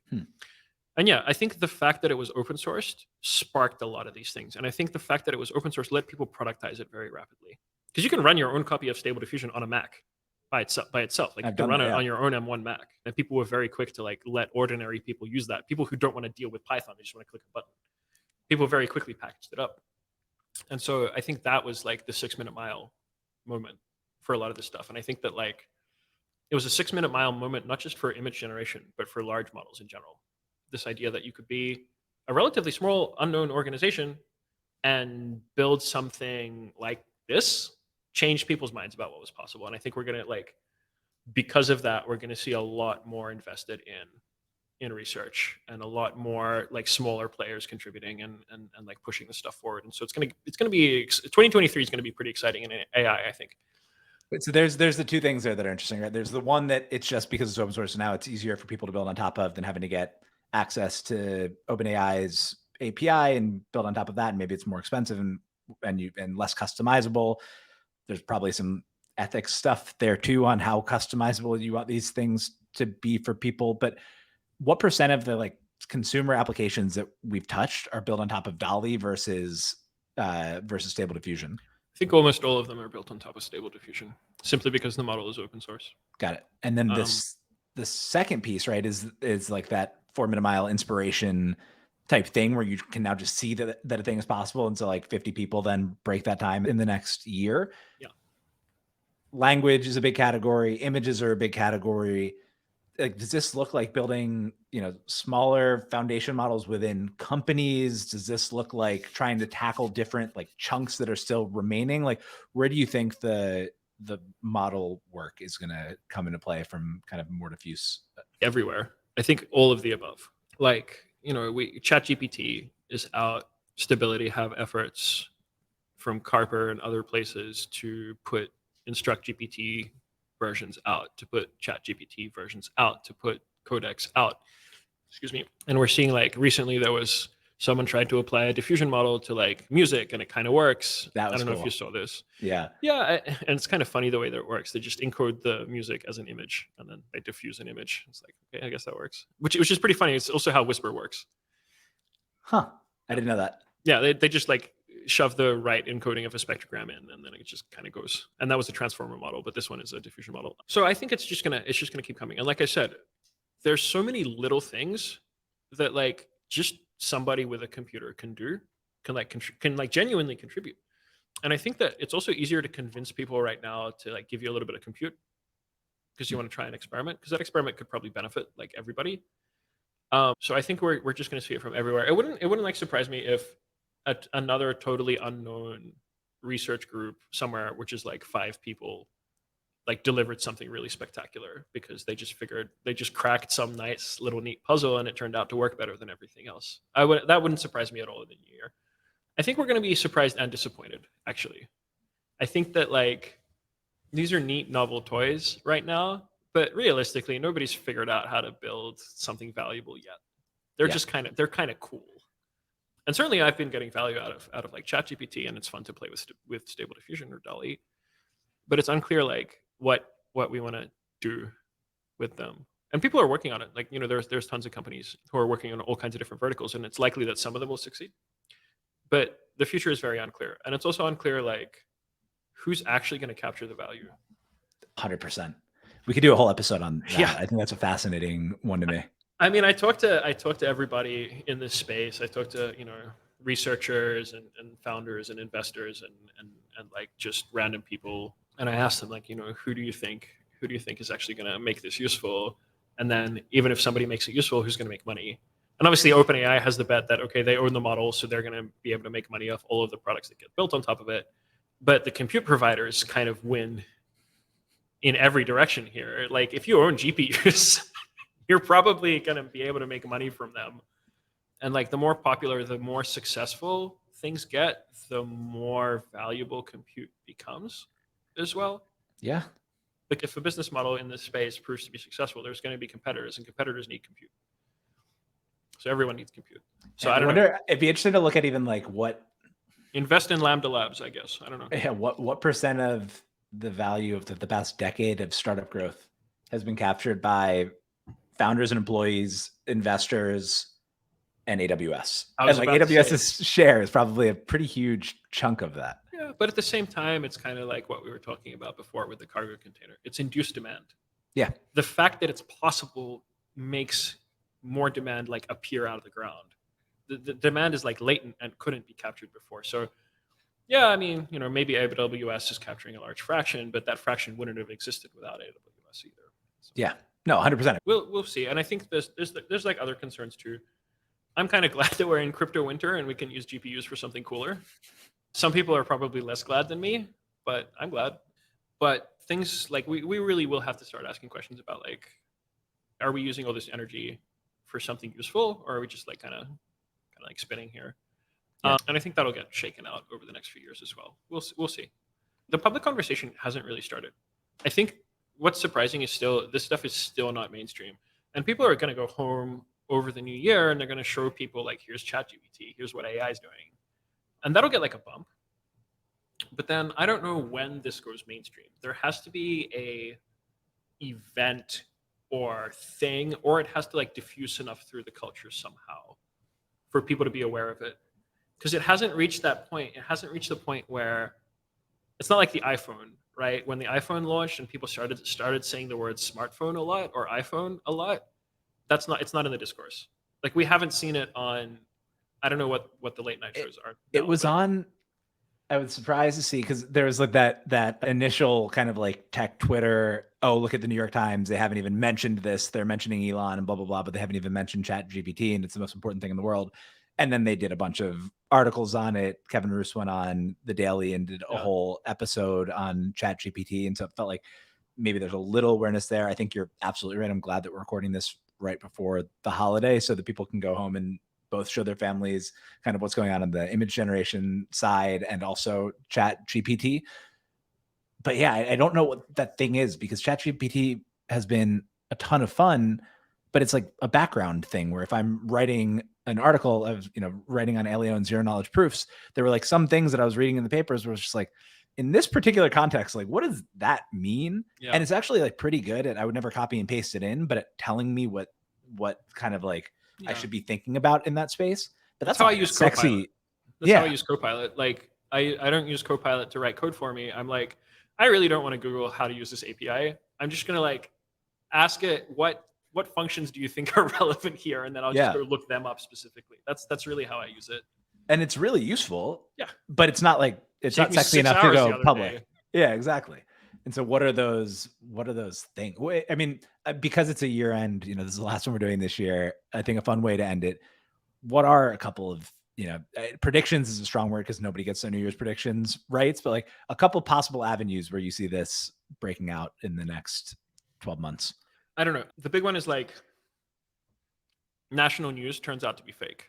And yeah, I think the fact that it was open sourced sparked a lot of these things. And I think the fact that it was open source let people productize it very rapidly. Because you can run your own copy of Stable Diffusion on a Mac by itself. You can run it on your own M1 Mac. And people were very quick to let ordinary people use that. People who don't want to deal with Python, they just want to click a button. People very quickly packaged it up. And so I think that was the 6-minute mile moment for a lot of this stuff. And I think that it was a 6-minute mile moment, not just for image generation, but for large models in general. This idea that you could be a relatively small unknown organization and build something like this, change people's minds about what was possible. And I think we're going to because of that, we're going to see a lot more invested in research and a lot more smaller players contributing and pushing this stuff forward. And so it's going to be 2023 is going to be pretty exciting in AI, I think. So there's the 2 things there that are interesting, right? There's the one that it's just because it's open source now, it's easier for people to build on top of than having to get access to OpenAI's API and build on top of that. And maybe it's more expensive and less customizable. There's probably some ethics stuff there too on how customizable you want these things to be for people. But what percent of the consumer applications that we've touched are built on top of DALL-E versus Stable Diffusion? I think almost all of them are built on top of Stable Diffusion, simply because the model is open source. Got it. And then the second piece, right, is that 4-minute mile inspiration type thing where you can now just see that a thing is possible. And so 50 people then break that time in the next year. Yeah. Language is a big category. Images are a big category. Does this look like building, smaller foundation models within companies? Does this look like trying to tackle different chunks that are still remaining? Where do you think the model work is going to come into play from kind of more diffuse? Everywhere. I think all of the above. ChatGPT is out. Stability have efforts from Carper and other places to put Instruct GPT versions out, to put ChatGPT versions out, to put Codex out. Excuse me. And we're seeing recently there was someone tried to apply a diffusion model to music and it kind of works. That was I don't know cool. if you saw this. Yeah. Yeah. And it's kind of funny the way that it works. They just encode the music as an image and then they diffuse an image. It's okay, I guess that works. Which is pretty funny. It's also how Whisper works. Huh. I didn't know that. Yeah. They just shove the right encoding of a spectrogram in and then it just kind of goes. And that was a transformer model, but this one is a diffusion model. So I think it's just gonna keep coming. And like I said, there's so many little things that just somebody with a computer can genuinely contribute. And I think that it's also easier to convince people right now to give you a little bit of compute because you want to try an experiment, because that experiment could probably benefit everybody. So I think we're just going to see it from everywhere. It wouldn't surprise me if another totally unknown research group somewhere, which is 5 people, delivered something really spectacular because they just cracked some nice little neat puzzle and it turned out to work better than everything else. That wouldn't surprise me at all in the new year. I think we're going to be surprised and disappointed, actually. I think that these are neat novel toys right now, but realistically, nobody's figured out how to build something valuable yet. They're just kind of cool. And certainly I've been getting value out of ChatGPT, and it's fun to play with Stable Diffusion or DALL-E. But it's unclear what we want to do with them. And people are working on it. Like, there's tons of companies who are working on all kinds of different verticals, and it's likely that some of them will succeed. But the future is very unclear. And it's also unclear, like, who's actually going to capture the value. 100%. We could do a whole episode on that. Yeah. I think that's a fascinating one to me. I mean, I talked to everybody in this space. I talked to, researchers and founders and investors and like just random people. And I asked them, like, who do you think is actually going to make this useful? And then even if somebody makes it useful, who's going to make money? And obviously OpenAI has the bet that, okay, they own the model, so they're going to be able to make money off all of the products that get built on top of it. But the compute providers kind of win in every direction here. Like, if you own GPUs, you're probably going to be able to make money from them. And like, the more popular, the more successful things get, the more valuable compute becomes as well. Yeah. Like, if a business model in this space proves to be successful, there's going to be competitors, and competitors need compute. So everyone needs compute. So I wonder, it'd be interesting to look at even like what invest in Lambda Labs, I guess. I don't know. Yeah, what percent of the value of the past decade of startup growth has been captured by founders and employees, investors, and AWS? And like AWS's share is probably a pretty huge chunk of that. Yeah, but at the same time, it's kind of like what we were talking about before with the cargo container. It's induced demand. Yeah. The fact that it's possible makes more demand like appear out of the ground. The demand is like latent and couldn't be captured before. So yeah, I mean, maybe AWS is capturing a large fraction, but that fraction wouldn't have existed without AWS either. So, yeah, no, 100%. We'll see. And I think there's like other concerns too. I'm kind of glad that we're in crypto winter and we can use GPUs for something cooler. Some people are probably less glad than me, but I'm glad. But things like we really will have to start asking questions about, like, are we using all this energy for something useful, or are we just like kind of like spinning here? Yeah. And I think that'll get shaken out over the next few years as well. We'll see. The public conversation hasn't really started. I think what's surprising is this stuff is still not mainstream. And people are going to go home over the new year and they're going to show people, like, here's ChatGPT, here's what AI is doing. And that'll get like a bump. But then I don't know when this goes mainstream. There has to be a event or thing, or it has to like diffuse enough through the culture somehow for people to be aware of it. Because it hasn't reached that point. It hasn't reached the point where it's not like the iPhone, right? When the iPhone launched and people started saying the word smartphone a lot or iPhone a lot, it's not in the discourse. Like, we haven't seen it on, I don't know what the late night shows are. It was on, I was surprised to see, because there was like that initial kind of like tech Twitter, oh, look at the New York Times, they haven't even mentioned this. They're mentioning Elon and blah, blah, blah, but they haven't even mentioned ChatGPT, and it's the most important thing in the world. And then they did a bunch of articles on it. Kevin Roos went on The Daily and did a whole episode on ChatGPT. And so it felt like maybe there's a little awareness there. I think you're absolutely right. I'm glad that we're recording this right before the holiday so that people can go home and both show their families kind of what's going on the image generation side and also ChatGPT. But yeah, I don't know what that thing is, because ChatGPT has been a ton of fun, but it's like a background thing where if I'm writing an article of, writing on Alio and zero knowledge proofs, there were like some things that I was reading in the papers where it's just like, in this particular context, like, what does that mean? Yeah. And it's actually like pretty good at, I would never copy and paste it in, but at telling me what kind of like I should be thinking about in that space. But that's how I use sexy. Copilot. That's how I use Copilot. Like, I don't use Copilot to write code for me. I'm like, I really don't want to Google how to use this API. I'm just going to like ask it what functions do you think are relevant here? And then I'll just go look them up specifically. That's really how I use it. And it's really useful. Yeah. But it's not like, it's not sexy enough to go public. Day. Yeah, exactly. And so what are those things? I mean, because it's a year end, this is the last one we're doing this year. I think a fun way to end it. What are a couple of, predictions is a strong word because nobody gets their New Year's predictions right, but like a couple possible avenues where you see this breaking out in the next 12 months? I don't know. The big one is like national news turns out to be fake.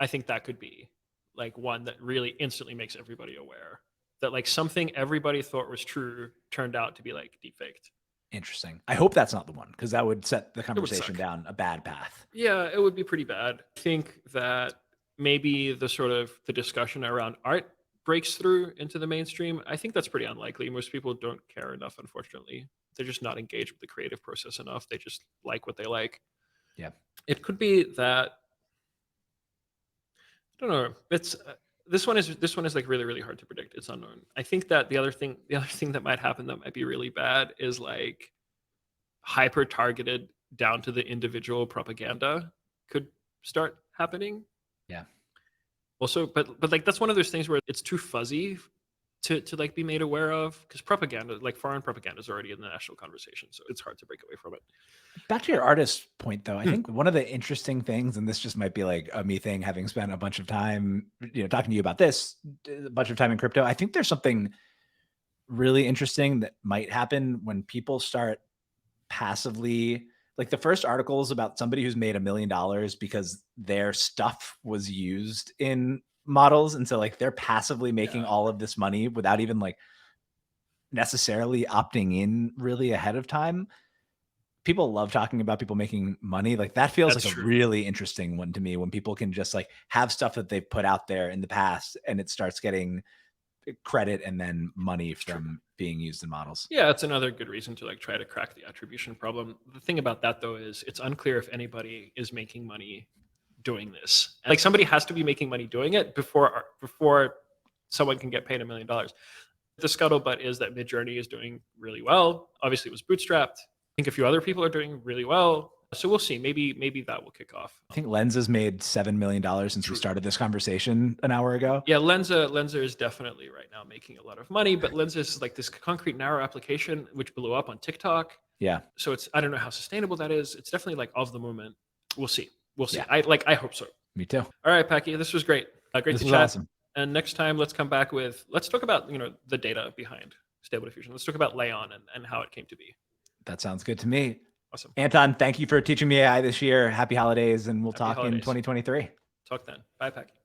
I think that could be like one that really instantly makes everybody aware that like something everybody thought was true turned out to be like deepfaked. Interesting. I hope that's not the one, because that would set the conversation down a bad path. Yeah, it would be pretty bad. I think that maybe the discussion around art breaks through into the mainstream. I think that's pretty unlikely. Most people don't care enough, unfortunately. they're just not engaged with the creative process enough. They just like what they like. Yeah. It could be that, I don't know. It's this one is like really, really hard to predict. It's unknown. I think that the other thing that might happen that might be really bad is like hyper targeted down to the individual propaganda could start happening. Yeah. Also, but like that's one of those things where it's too fuzzy to like be made aware of, because propaganda, like foreign propaganda, is already in the national conversation, so it's hard to break away from it. Back to your artist point, though, I think one of the interesting things, and this just might be like a me thing, having spent a bunch of time, talking to you about this, a bunch of time in crypto, I think there's something really interesting that might happen when people start passively, like the first article is about somebody who's made $1 million because their stuff was used in models. And so like they're passively making all of this money without even like necessarily opting in really ahead of time. People love talking about people making money. Like that feels That's like true. a really interesting one to me, when people can just like have stuff that they've put out there in the past and it starts getting credit and then money from being used in models. Yeah, it's another good reason to like try to crack the attribution problem. The thing about that though is it's unclear if anybody is making money doing this. Like somebody has to be making money doing it before someone can get paid $1 million. The scuttlebutt is that Midjourney is doing really well. Obviously, it was bootstrapped. I think a few other people are doing really well. So we'll see. Maybe that will kick off. I think Lens has made $7 million since we started this conversation an hour ago. Yeah, Lensa is definitely right now making a lot of money, but Lensa is like this concrete narrow application which blew up on TikTok. Yeah. So I don't know how sustainable that is. It's definitely like of the moment. We'll see. Yeah. I hope so. Me too. All right, Packy, this was great. Great This to was chat. awesome. And next time, let's come back with, let's talk about, the data behind Stable Diffusion. Let's talk about Leon and how it came to be. That sounds good to me. Awesome. Anton, thank you for teaching me AI this year. Happy holidays, and we'll talk in holidays. 2023. Talk then. Bye, Packy.